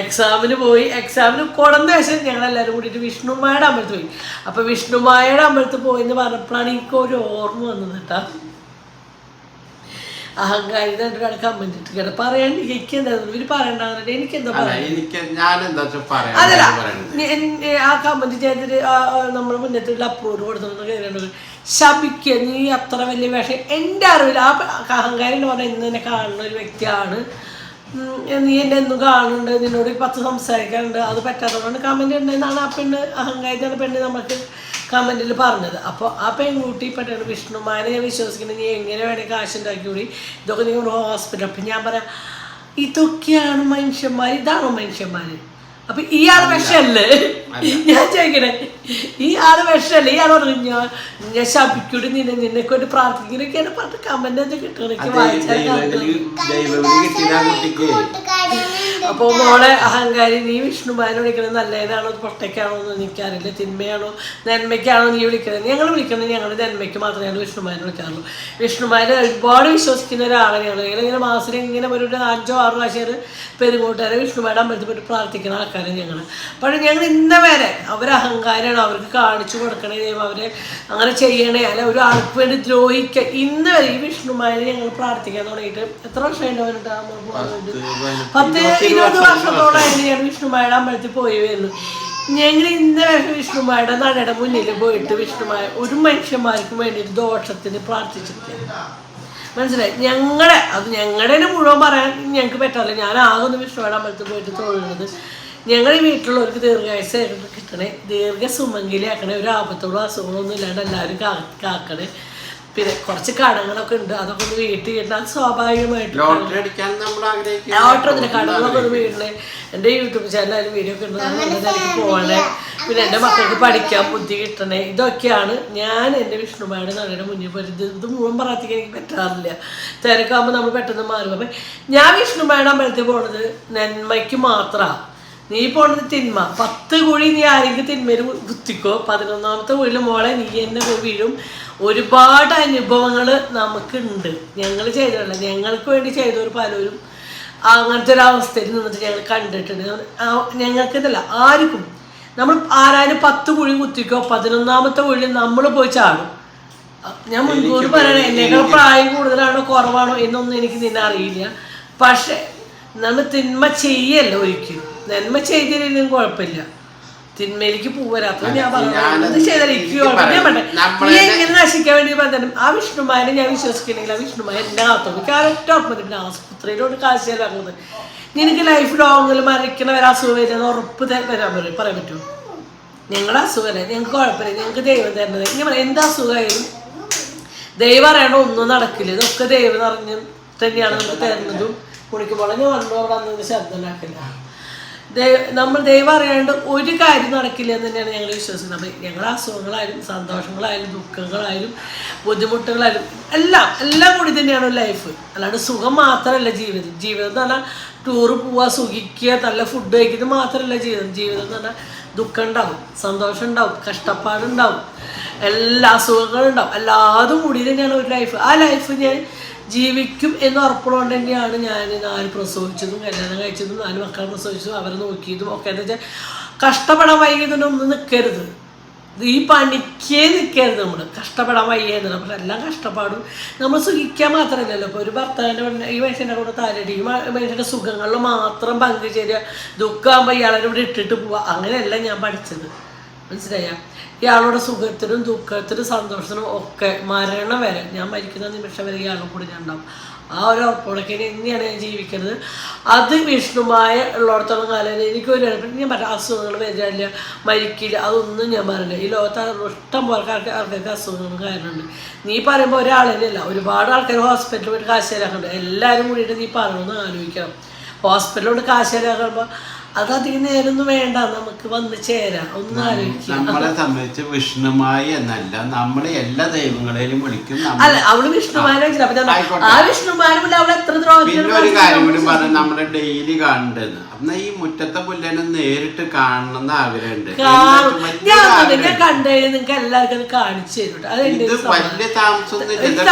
എക്സാമിന് പോയി. എക്സാമിന് കൊടന്ന ശേഷം ഞങ്ങളെല്ലാവരും കൂടിയിട്ട് വിഷ്ണുമായുടെ അമ്പലത്തിൽ പോയി. അപ്പോൾ വിഷ്ണുമായുടെ അമ്പലത്തിൽ പോയെന്ന് പറഞ്ഞപ്പോഴാണ് എനിക്കൊരു ഓർമ്മ വന്നത് കേട്ടോ. അഹങ്കാരി ഒരാൾ കമന്റ് ഇട്ടിട്ട് പറയാൻ എനിക്ക് എന്തായിരുന്നു ഇവര് പറയണ്ടാകുന്നുണ്ട്. എനിക്കെന്താ പറയാ അതല്ല ആ കമന്റ് ചെയ്തിട്ട് നമ്മൾ മുന്നത്തുള്ള അപ്രൂവ് കൊടുത്തു കേൾക്കേണ്ടത്. ശപിക്കുക നീ അത്ര വലിയ വേഷം. എൻ്റെ അറിവിൽ ആ അഹങ്കാരി എന്ന് പറഞ്ഞാൽ ഇന്ന് തന്നെ കാണുന്ന ഒരു വ്യക്തിയാണ്. നീ എന്നെ എന്നും കാണുന്നുണ്ട്, നിന്നോട് 10 സംസാരിക്കാറുണ്ട്, അത് പറ്റാത്തതുകൊണ്ട് കമന്റ് ഉണ്ടെന്നാണ് ആ പെണ്ണ് അഹങ്കാരിയാണ് പെണ്ണ് നമുക്ക് കമൻറ്റിൽ പറഞ്ഞത്. അപ്പോൾ ആ പെൺകുട്ടി പെട്ടെന്ന് വിഷ്ണുമാനെ ഞാൻ വിശ്വസിക്കുന്നത് നീ എങ്ങനെ വേണമെങ്കിൽ കാശുണ്ടാക്കി കൂടി ഇതൊക്കെ നീ ഹോസ്പിറ്റൽ. അപ്പം ഞാൻ പറയാം ഇതൊക്കെയാണ് മനുഷ്യന്മാർ, ഇതാണോ മനുഷ്യന്മാർ? അപ്പം ഇയാൾ വിഷമല്ലേ? ഞാൻ ചോദിക്കണേ ഇയാൾ വിഷമല്ലേ? ഇയാൾ പറഞ്ഞു ഞാൻ ശപിക്കൂടി നിന്നെക്കൊണ്ട് വേണ്ടി പ്രാർത്ഥിക്കുന്നൊക്കെയാണ് പറഞ്ഞിട്ട് കമന്റ് എന്ത് കിട്ടും എനിക്ക് വായിച്ചാൽ. അപ്പോൾ മോളെ അഹങ്കാരി നീ വിഷ്ണുമാനെ വിളിക്കുന്നത് നല്ലതിനാണോ പൊട്ടയ്ക്കാണോ എന്ന് എനിക്കറിയില്ല. തിന്മയാണോ നന്മയ്ക്കാണോ നീ വിളിക്കുന്നത്? ഞങ്ങൾ വിളിക്കുന്നത് ഞങ്ങളുടെ നന്മയ്ക്ക് മാത്രമേ വിഷ്ണുമാനെ വിളിക്കാറുള്ളൂ. വിഷ്ണുമാനെ ഒരുപാട് വിശ്വസിക്കുന്ന ഒരാളെ ഞങ്ങൾ ഇങ്ങനെ മാസത്തിൽ ഇങ്ങനെ ഒരു 5-6 പ്രാവശ്യം പെരുങ്ങോട്ടുകാരെ വിഷ്ണുമാരുടെ അമ്പലത്തിൽ പോയിട്ട് പ്രാർത്ഥിക്കുന്ന ആൾക്കാരെ ഞങ്ങൾ. പക്ഷേ ഞങ്ങൾ ഇന്ന വരെ അവരഹങ്കാരമാണ്, അവർക്ക് കാണിച്ചു കൊടുക്കണേ അവരെ അങ്ങനെ ചെയ്യണേ അല്ല ഒരു ആൾക്ക് വേണ്ടി ദ്രോഹിക്കുക. ഇന്ന് വരെ ഈ വിഷ്ണുമാനെ ഞങ്ങൾ പ്രാർത്ഥിക്കാൻ തുടങ്ങിയിട്ട് എത്ര വർഷമായിട്ട് അവരുടെ 10-20 വർഷത്തോളായിട്ട് ഞാൻ വിഷ്ണുമായുടെ അമ്പലത്തിൽ പോയി വരുന്നു. ഞങ്ങൾ ഇന്ന വരെ വിഷ്ണുമായുടെ നടയുടെ മുന്നിൽ പോയിട്ട് വിഷ്ണുമായ ഒരു മനുഷ്യന്മാർക്കും വേണ്ടിയിട്ട് ദോഷത്തിന് പ്രാർത്ഥിച്ചിട്ടില്ല. മനസ്സിലായി? ഞങ്ങളുടെ മുഴുവൻ പറയാൻ ഞങ്ങൾക്ക് പറ്റാറില്ല. ഞാൻ ആകൊന്ന് വിഷ്ണുമായുടെ അമ്പലത്തിൽ പോയിട്ട് തൊഴുന്നത് ഞങ്ങൾ ഈ വീട്ടിലുള്ളവർക്ക് ദീർഘായുസ് കിട്ടണേ, ദീർഘസുമംഗലിയാക്കണേ, ഒരു ആപത്തോളം അസുഖങ്ങളൊന്നും ഇല്ലാണ്ട് എല്ലാവരും കാക്കണേ. പിന്നെ കുറച്ച് കടങ്ങളൊക്കെ ഉണ്ട്, അതൊക്കെ ഒന്ന് വീട്ടിൽ കിട്ടാൻ സ്വാഭാവികമായിട്ട് ഓട്ടത്തിൻ്റെ കടങ്ങളൊക്കെ ഒന്ന് വീടണേ. എൻ്റെ യൂട്യൂബ് ചാനലായാലും വീഡിയോ ഒക്കെ ഉണ്ട്, നല്ല നിലയ്ക്ക് പോകണേ. പിന്നെ എൻ്റെ മക്കൾക്ക് പഠിക്കാൻ ബുദ്ധി കിട്ടണേ. ഇതൊക്കെയാണ് ഞാൻ എൻ്റെ വിഷ്ണുമായുടെ നടയുടെ മുന്നിൽ പോയിട്ട് ഇത് മുഴുവൻ പ്രാർത്ഥിക്കാൻ എനിക്ക് പറ്റാറില്ല. തിരക്കാകുമ്പോൾ നമ്മൾ പെട്ടെന്ന് മാറും. അപ്പം ഞാൻ വിഷ്ണുമായുടെ അമ്പലത്തിൽ പോണത് നന്മയ്ക്ക് മാത്രമാണ്. നീ പോണത് തിന്മ. 10 കുഴി നീ ആരെങ്കിലും തിന്മയിൽ കുത്തിക്കോ, 11ാമത്തെ കുഴിയിൽ മോളെ നീ എന്നെ വീഴും. ഒരുപാട് അനുഭവങ്ങൾ നമുക്കുണ്ട്. ഞങ്ങൾ ചെയ്തിട്ടില്ല, ഞങ്ങൾക്ക് വേണ്ടി ചെയ്തവർ പലരും അങ്ങനത്തെ ഒരു അവസ്ഥയിൽ നിന്നിട്ട് ഞങ്ങൾ കണ്ടിട്ടുണ്ട്. ഞങ്ങൾക്ക് ഇതല്ല ആർക്കും നമ്മൾ ആരായാലും 10 കുഴി കുത്തിക്കോ, 11ാമത്തെ കുഴിയിൽ നമ്മൾ പോയി ചാടും. ഞാൻ മുൻകൂർ പറയണേ എന്നേക്കാൾ പ്രായം കൂടുതലാണോ കുറവാണോ എന്നൊന്നും എനിക്ക് നിന്നെ അറിയില്ല. പക്ഷെ നമ്മൾ തിന്മ ചെയ്യല്ല ഒരിക്കലും. നന്മ ചെയ്തില്ലെങ്കിലും കുഴപ്പമില്ല, തിന്മയിലേക്ക് പോവരാത്ത ഞാൻ പറഞ്ഞു ചെയ്താൽ എനിക്ക് നീ എങ്ങനെ നശിക്കാൻ വേണ്ടി പറഞ്ഞാലും ആ വിഷ്ണുമാനെ ഞാൻ വിശ്വസിക്കണമെങ്കിൽ ആ വിഷ്ണുമായ എന്നെ കാത്തും. എനിക്ക് ആരൊറ്റ ഉറപ്പില്ല ആശുപത്രിയിലോട്ട് കാശ് ചെലവാക്കുന്നത്. നിനക്ക് ലൈഫ് ലോങ്ങിൽ മരിക്കണ വരെ അസുഖം വരുന്നത് ഉറപ്പ് പറയാൻ പറ്റുമോ? ഞങ്ങളുടെ അസുഖമല്ലേ, ഞങ്ങൾക്ക് കുഴപ്പമില്ല, ഞങ്ങൾക്ക് ദൈവം തരുന്നത്. ഇങ്ങനെ എന്ത് അസുഖമായാലും ദൈവം അറിയണ ഒന്നും നടക്കില്ല. ഇതൊക്കെ ദൈവം അറിഞ്ഞ് തന്നെയാണ് നമുക്ക് തരുന്നതും. കുണിക്കുമ്പോൾ ഞാൻ വന്നു അവിടെ അന്നൊരു ശബ്ദം ഉണ്ടാക്കില്ല. നമ്മൾ ദൈവം അറിയാണ്ട് ഒരു കാര്യം നടക്കില്ല എന്ന് തന്നെയാണ് ഞങ്ങൾ വിശ്വസിക്കുന്നത്. അപ്പം ഞങ്ങളുടെ അസുഖങ്ങളായാലും സന്തോഷങ്ങളായാലും ദുഃഖങ്ങളായാലും ബുദ്ധിമുട്ടുകളായാലും എല്ലാം കൂടി തന്നെയാണ് ലൈഫ്. അല്ലാണ്ട് സുഖം മാത്രമല്ല ജീവിതം. ജീവിതം എന്ന് പറഞ്ഞാൽ ടൂറ് പോവുക, സുഖിക്കുക, നല്ല ഫുഡ് കഴിക്കുന്നത് മാത്രമല്ല ജീവിതം. ജീവിതം എന്ന് പറഞ്ഞാൽ ദുഃഖം ഉണ്ടാവും, സന്തോഷം ഉണ്ടാവും, കഷ്ടപ്പാടുണ്ടാവും, എല്ലാ അസുഖങ്ങളുണ്ടാവും, എല്ലാതും കൂടി തന്നെയാണ് ഒരു ലൈഫ്. ആ ലൈഫ് ഞാൻ ജീവിക്കും എന്ന് ഉറപ്പുള്ളത് തന്നെയാണ് ഞാൻ 4 പ്രസവിച്ചതും കല്യാണം കഴിച്ചതും 4 മക്കളെ പ്രസവിച്ചതും അവരെ നോക്കിയതും ഒക്കെ. എന്താ വെച്ചാൽ കഷ്ടപ്പെടാൻ വൈകിയതിനൊന്നും നിൽക്കരുത്, ഈ പണിക്കേ നിൽക്കരുത്. നമ്മൾ കഷ്ടപ്പെടാൻ വയ്യെന്നില്ല. പക്ഷെ എല്ലാം കഷ്ടപ്പാടും നമ്മൾ സുഖിക്കാൻ മാത്രമല്ലല്ലോ. ഇപ്പോൾ ഒരു ഭർത്താവിൻ്റെ ഈ മനുഷ്യൻ്റെ കൂടെ താരടി, ഈ മനുഷ്യൻ്റെ സുഖങ്ങളിൽ മാത്രം പങ്കുചേരുക, ദുഃഖമാകുമ്പോൾ ഇയാളെ ഇവിടെ ഇട്ടിട്ട് പോവുക, അങ്ങനെയല്ല ഞാൻ പഠിച്ചത്. മനസ്സിലായ? ഇയാളുടെ സുഖത്തിനും ദുഃഖത്തിനും സന്തോഷത്തിനും ഒക്കെ മരണം വരെ, ഞാൻ മരിക്കുന്ന നിമിഷം വരെ ഇയാളുടെ കൂടെ ഞാൻ ഉണ്ടാവും. ആ ഒരു ഉറപ്പോടൊക്കെ എങ്ങനെയാണ് ഞാൻ ജീവിക്കുന്നത്. അത് വിഷ്ണുമായ ഉള്ളിടത്തോളം കാലം എനിക്കൊരു ഞാൻ പറയാം അസുഖങ്ങൾ വരില്ല, മരിക്കില്ല, അതൊന്നും ഞാൻ പറയില്ല. ഈ ലോകത്ത് ഇഷ്ടം പോലെ ആൾക്കാർക്ക് അസുഖങ്ങൾ കാര്യമുണ്ട്. നീ പറയുമ്പോൾ ഒരാളെന്നല്ല, ഒരുപാട് ആൾക്കാർ ഹോസ്പിറ്റലിൽ പോയിട്ട് കാശ് തരാറുണ്ട്. എല്ലാവരും കൂടിയിട്ട് നീ പറയണമെന്ന് ആലോചിക്കണം. ഹോസ്പിറ്റലിലോട്ട് കാശ് തരാറുമ്പോൾ അതധികം നേരമൊന്നും വേണ്ട, നമുക്ക് വന്ന് ചേരാം. ഒന്ന് ആലോചിക്കാം. നമ്മളെ സംബന്ധിച്ച് വിഷ്ണുമായി എന്നല്ല, നമ്മളെ എല്ലാ ദൈവങ്ങളെയും വിളിക്കും. അല്ല, അവള് വിഷ്ണുമാനെ ആ വിഷ്ണുമാനും അവൾ എത്ര പിന്നെ ഒരു കാര്യം കൂടി പറഞ്ഞ നമ്മളെ ഡെയിലി കാണണ്ടെന്ന്. എന്നാ ഈ മുറ്റത്തെ പുല്ലേനെ നേരിട്ട് കാണണമെന്ന് ആഗ്രഹമുണ്ട്. ഞാൻ കണ്ടുകഴിഞ്ഞാൽ നിങ്ങൾക്ക് എല്ലാവർക്കും അത് കാണിച്ചു തരും. ഇത് വലിയ താമസം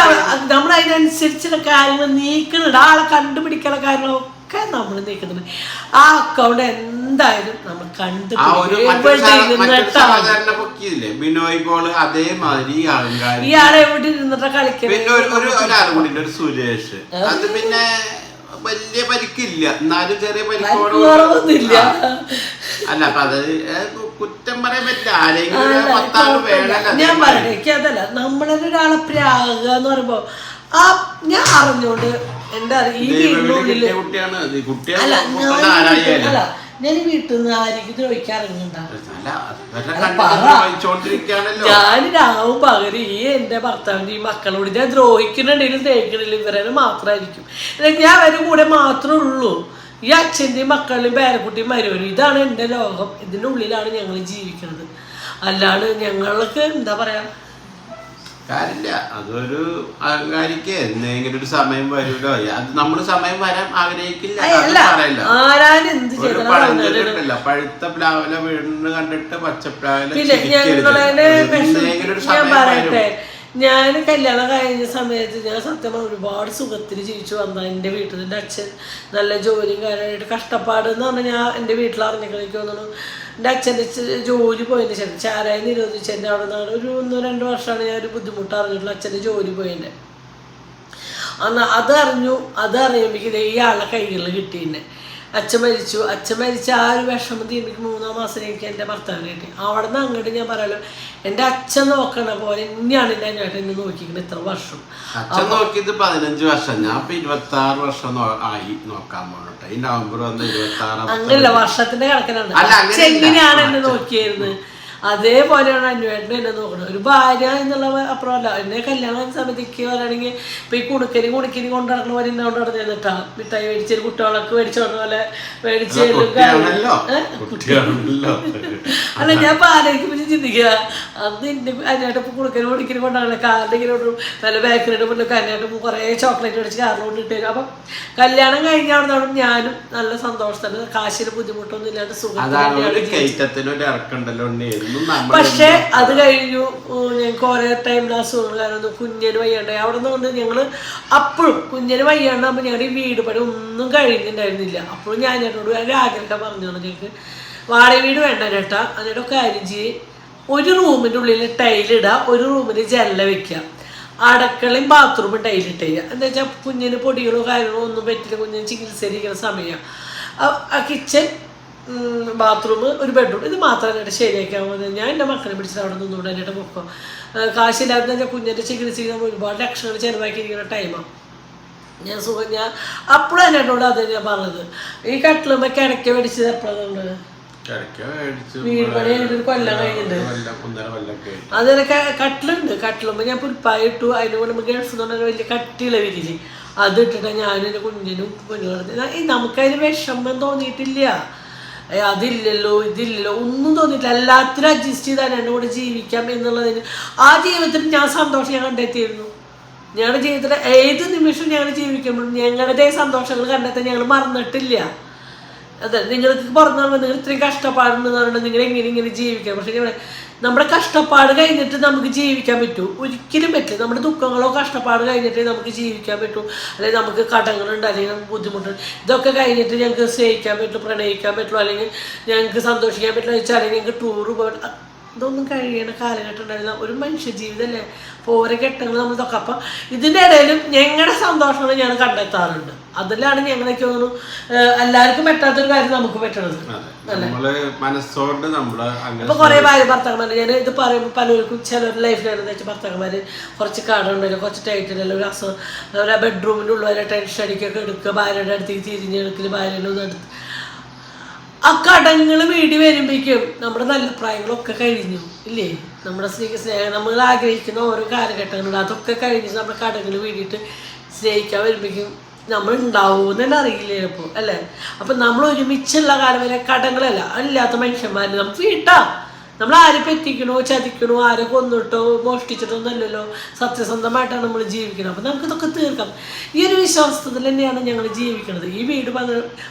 നമ്മൾ അതിനനുസരിച്ചുള്ള കാര്യങ്ങൾ നീക്കുന്നുണ്ട്. ആളെ കണ്ടുപിടിക്കാനുള്ള കാര്യങ്ങളൊക്കെ നമ്മൾ നീക്കുന്നുണ്ട്. ആ അക്കൗണ്ട് എന്തായാലും നമ്മൾ ബിനോയ് പോള് അതേമാതിരി ഇയാളെ എവിടെ ഇരുന്നിട്ട് കളിക്കുന്നത്. പിന്നെ ഒരാളും കൂടി ഒരു സുരേഷ്, അത് പിന്നെ വലിയ പരിക്കില്ല, എന്നാലും ചെറിയ പരിക്കോടൊന്നുമില്ല. അല്ല അപ്പൊ അത് കുറ്റം പറയാൻ പറ്റില്ല. ആരെങ്കിലും 10 ആള് വേണം. ഞാൻ പറയട്ടെ, അതല്ല നമ്മളൊരാളെ പ്രാകുക എന്ന് പറയുമ്പോ ആ ഞാൻ അറിഞ്ഞോണ്ട് എന്റെ ഈ വീട്ടിനുള്ളില് അല്ല ഞാൻ ഈ വീട്ടിൽ നിന്ന് ആരെങ്കിലും ദ്രോഹിക്കാറുണ്ട്. ഞാൻ രാവും പകരം ഈ എന്റെ ഭർത്താവിന്റെ ഈ മക്കളോട് ഞാൻ ദ്രോഹിക്കുന്നുണ്ടെങ്കിലും സ്നേഹിക്കണില്ല ഇവരെ മാത്രമായിരിക്കും. ഞാൻ അവരുടെ കൂടെ മാത്രമേ ഉള്ളൂ. ഈ അച്ഛൻ്റെയും മക്കളുടെയും പേരക്കുട്ടിയും മരുവനും, ഇതാണ് എൻ്റെ ലോകം. ഇതിൻ്റെ ഉള്ളിലാണ് ഞങ്ങൾ ജീവിക്കുന്നത്. അല്ലാണ്ട് ഞങ്ങൾക്ക് എന്താ പറയാ കാര്യമില്ല. അതൊരു അഹങ്കാരിക്ക് എന്തെങ്കിലും ഒരു സമയം വരുമല്ലോ. അത് നമ്മള് സമയം വരാൻ ആഗ്രഹിക്കില്ല. പഴുത്ത പ്ലാവില വീണ് കണ്ടിട്ട് പച്ചപ്ലാവില. ഞാൻ കല്യാണം കഴിഞ്ഞ സമയത്ത് ഞാൻ സത്യമായി ഒരുപാട് സുഖത്തിൽ ജീവിച്ചു വന്ന എൻ്റെ വീട്ടിൽ. എൻ്റെ അച്ഛൻ നല്ല ജോലിയും കാര്യമായിട്ട് കഷ്ടപ്പാട് എന്ന് പറഞ്ഞാൽ ഞാൻ എൻ്റെ വീട്ടിൽ അറിഞ്ഞിലേക്ക് വന്നു. എൻ്റെ അച്ഛൻ്റെ ജോലി പോയതിൻ്റെ ശേഷം ചാരായി നിരോധിച്ച് എൻ്റെ അവിടെ നിന്നാണ് ഒരു 1-2 വർഷമാണ് ഞാൻ ഒരു ബുദ്ധിമുട്ട് അറിഞ്ഞിട്ടുള്ളൂ. അച്ഛൻ്റെ ജോലി പോയതിൻ്റെ അന്ന് അതറിയുമ്പോഴേക്കും ഈ ആളെ കൈകളിൽ കിട്ടിയെന്നെ. അച്ഛൻ മരിച്ച ആ ഒരു വിഷമം തീർന്നിക്ക് 3-ാം മാസം എനിക്ക് എൻ്റെ ഭർത്താവിനെ കിട്ടി. അവിടെ നിന്ന് അങ്ങോട്ട് ഞാൻ പറയാലോ, എൻ്റെ അച്ഛൻ നോക്കണ പോലെ തന്നെയാണ് എൻ്റെ അനിയേട്ടൻ എന്നെ നോക്കിക്കുന്നത് ഇത്ര വർഷം. അച്ഛൻ നോക്കിയത് 15 വർഷം, ഞാൻ 26 വർഷം ആയി നോക്കാൻ പോകട്ടെ. ഈ നവംബർ വന്ന് 26. അങ്ങനല്ല, വർഷത്തിന്റെ കണക്കിനാണ്. അച്ഛൻ എങ്ങനെയാണ് എന്നെ നോക്കിയായിരുന്നു അതേപോലെയാണ് അന്വേഷണം എന്നെ നോക്കുന്നത്. ഒരു ഭാര്യ എന്നുള്ള അപ്പുറമല്ല. എന്നെ കല്യാണം സമയത്തേക്ക് പറയുകയാണെങ്കിൽ ഇപ്പൊ ഈ കുണുക്കരി കൊണ്ട് നടക്കുന്ന പോലെ ഇന്നെ കൊണ്ട് നടന്നിട്ടാ മിഠായി മേടിച്ചൊരു കുട്ടികളൊക്കെ മേടിച്ചു പറഞ്ഞ പോലെ മേടിച്ച് അല്ല ഞാൻ പാലേക്ക് പിടിച്ച് ചിന്തിക്കുക. അന്ന് എന്റെ അന്വേട്ടപ്പ് കുണുക്കരി കൊണ്ടാണ് കാറിന്റെ ഇങ്ങനെ നല്ല ബേക്കറിയുടെ മുന്നിൽ അന്വേട്ടപ്പ് കുറെ ചോക്ലേറ്റ് മേടിച്ച് കാറിലോട്ട് ഇട്ട് തരും. അപ്പൊ കല്യാണം കഴിഞ്ഞാൽ ഞാനും നല്ല സന്തോഷത്തിന് കാശിന് ബുദ്ധിമുട്ടൊന്നും ഇല്ലാണ്ട് സുഖം. പക്ഷെ അത് കഴിഞ്ഞു ഞങ്ങൾക്ക് ഓരോ ടൈമിൽ അസുഖങ്ങൾ കാരണം കുഞ്ഞിന് വയ്യാണ്ടായി. അവിടെ നിന്നുകൊണ്ട് ഞങ്ങൾ അപ്പോഴും കുഞ്ഞിന് വയ്യാണ്ടാകുമ്പോൾ ഞങ്ങളുടെ ഈ വീട് പണി ഒന്നും കഴിഞ്ഞിട്ടുണ്ടായിരുന്നില്ല. അപ്പോഴും ഞാൻ എന്നോട് ഒരു ആഗ്രഹം പറഞ്ഞു, ഞങ്ങൾക്ക് വാടക വീട് വേണ്ട ചേട്ടാ, അതിൻ്റെ കാര്യം ചെയ്യും, ഒരു റൂമിൻ്റെ ഉള്ളിൽ ടൈലിടുക, ഒരു റൂമിൽ ജനല വെക്കുക, അടുക്കളയും ബാത്റൂമും ടൈലിട്ട് ചെയ്യുക. എന്താ വെച്ചാൽ കുഞ്ഞിന് പൊടികളോ കാര്യങ്ങളോ ഒന്നും പറ്റില്ല, കുഞ്ഞിന് ചികിത്സയിരിക്കുന്ന സമയം. ആ കിച്ചൺ, ബാത്റൂം, ഒരു ബെഡ്റൂം, ഇത് മാത്രമായിട്ട് ശരിയാക്കാൻ പോകുന്നത്. ഞാൻ എൻ്റെ മക്കളെ പിടിച്ചിട്ട് അവിടെ നിന്നുകൊണ്ട് എൻ്റെ പൊക്കം കാശില്ലാതെ ഞാൻ കുഞ്ഞിൻ്റെ ചികിത്സിക്കാൻ ഒരുപാട് ലക്ഷങ്ങൾ ചിലവാക്കിയിരിക്കുന്ന ടൈമാണ്. ഞാൻ അപ്പോഴും എന്നോട് അത് ഞാൻ പറഞ്ഞത്. ഈ കട്ടിലുമ്പോൾ കിടക്ക മേടിച്ചത് എപ്പോഴാണ് വീട് പണി ഒരു കൊല്ലം കഴിഞ്ഞിട്ട്. അതിന് കട്ടിലുണ്ട്. കട്ടിലുമ്പോൾ ഞാൻ പുൽപ്പായിട്ടു. അതിന് കൊണ്ട് ഗൾഫ് എന്ന് പറഞ്ഞാൽ വലിയ കട്ടിയുള്ള വിരിച്ച് അത് ഇട്ടിട്ട് ഞാനും എൻ്റെ കുഞ്ഞിനും കുഞ്ഞുങ്ങളും നമുക്കതിന് വിഷമം തോന്നിയിട്ടില്ല. അതില്ലല്ലോ ഇതില്ലല്ലോ ഒന്നും തോന്നിയിട്ടില്ല. എല്ലാത്തിനും അഡ്ജസ്റ്റ് ചെയ്താൽ എൻ്റെ കൂടെ ജീവിക്കാം എന്നുള്ളതിന് ആ ജീവിതത്തിൽ ഞാൻ സന്തോഷം ഞാൻ കണ്ടെത്തിയിരുന്നു. ഞങ്ങളുടെ ജീവിതത്തിൽ ഏത് നിമിഷവും ഞങ്ങൾ ജീവിക്കുമ്പോഴും ഞങ്ങളുടെ സന്തോഷങ്ങൾ കണ്ടെത്താൻ ഞങ്ങൾ മറന്നിട്ടില്ല. അതെ, നിങ്ങൾക്ക് പറഞ്ഞു നിങ്ങൾ ഇത്രയും കഷ്ടപ്പാടുണ്ടെന്ന് പറഞ്ഞിട്ട് നിങ്ങൾ എങ്ങനെ ജീവിക്കാം. പക്ഷെ നമ്മുടെ കഷ്ടപ്പാട് കഴിഞ്ഞിട്ട് നമുക്ക് ജീവിക്കാൻ പറ്റൂ? ഒരിക്കലും പറ്റില്ല. നമ്മുടെ ദുഃഖങ്ങളോ കഷ്ടപ്പാട് കഴിഞ്ഞിട്ടേ നമുക്ക് ജീവിക്കാൻ പറ്റൂ. അല്ലെങ്കിൽ നമുക്ക് കടങ്ങളുണ്ട്, അല്ലെങ്കിൽ നമുക്ക് ബുദ്ധിമുട്ടുണ്ട്, ഇതൊക്കെ കഴിഞ്ഞിട്ട് ഞങ്ങൾക്ക് സ്നേഹിക്കാൻ പറ്റുള്ളൂ, പ്രണയിക്കാൻ പറ്റുള്ളൂ, അല്ലെങ്കിൽ ഞങ്ങൾക്ക് സന്തോഷിക്കാൻ പറ്റില്ല വെച്ചാൽ, അല്ലെങ്കിൽ ഞങ്ങൾക്ക് ടൂറ് പോകാൻ ഇതൊന്നും കഴിയണ കാലഘട്ടം ഉണ്ടായിരുന്ന ഒരു മനുഷ്യ ജീവിതമല്ലേ. അപ്പോൾ ഓരോ ഘട്ടങ്ങൾ നമ്മൾ ഇതൊക്കെ. അപ്പം ഇതിൻ്റെ ഇടയിലും ഞങ്ങളുടെ സന്തോഷങ്ങൾ ഞാൻ കണ്ടെത്താറുണ്ട്. അതിലാണ് ഞങ്ങളൊക്കെ തോന്നുന്നു എല്ലാവർക്കും പറ്റാത്തൊരു കാര്യം നമുക്ക് പറ്റണത്. ഇപ്പൊ കുറെ ഭാര്യ ഭർത്താക്കന്മാർ ഞാൻ ഇത് പറയുമ്പോൾ പലർക്കും ചിലർ ലൈഫിലാണെന്ന് വെച്ചാൽ ഭർത്താക്കന്മാർ കുറച്ച് കടമുണ്ടല്ലോ, കുറച്ച് ടൈറ്റിലല്ലോ, ഒരു ഒരു ബെഡ്റൂമിൻ്റെ ഉള്ളിൽ ടെൻഷൻ അടിക്കൊക്കെ എടുക്കുക, ഭാര്യയുടെ അടുത്തേക്ക് തിരിഞ്ഞെടുക്കൽ, ഭാര്യനെ ഒന്ന് എടുത്ത് ആ കടങ്ങൾ വീടി വരുമ്പോഴേക്കും നമ്മുടെ നല്ല പ്രായങ്ങളൊക്കെ കഴിഞ്ഞു ഇല്ലേ. നമ്മുടെ സ്നേഹം നമ്മൾ ആഗ്രഹിക്കുന്ന ഓരോ കാലഘട്ടങ്ങളുണ്ട്, അതൊക്കെ കഴിഞ്ഞ് നമ്മുടെ കടങ്ങൾ വീടിയിട്ട് സ്നേഹിക്കാൻ വരുമ്പോഴേക്കും നമ്മൾ ഉണ്ടാവുമെന്ന് തന്നെ അറിയില്ല ഇപ്പോൾ അല്ലേ. അപ്പം നമ്മൾ ഒരുമിച്ചുള്ള കാലം വരെ കടങ്ങളല്ല അല്ലാത്ത മനുഷ്യന്മാർ നമുക്ക് വീട്ടാം. നമ്മൾ ആരെ പറ്റിക്കണോ ചതിക്കണോ ആരെ കൊന്നിട്ടോ മോഷ്ടിച്ചിട്ടോ ഒന്നല്ലല്ലോ, സത്യസന്ധമായിട്ടാണ് നമ്മൾ ജീവിക്കുന്നത്. അപ്പം നമുക്കിതൊക്കെ തീർക്കാം. ഈ ഒരു വിശ്വാസത്തിൽ തന്നെയാണ് ഞങ്ങൾ ജീവിക്കുന്നത്. ഈ വീട്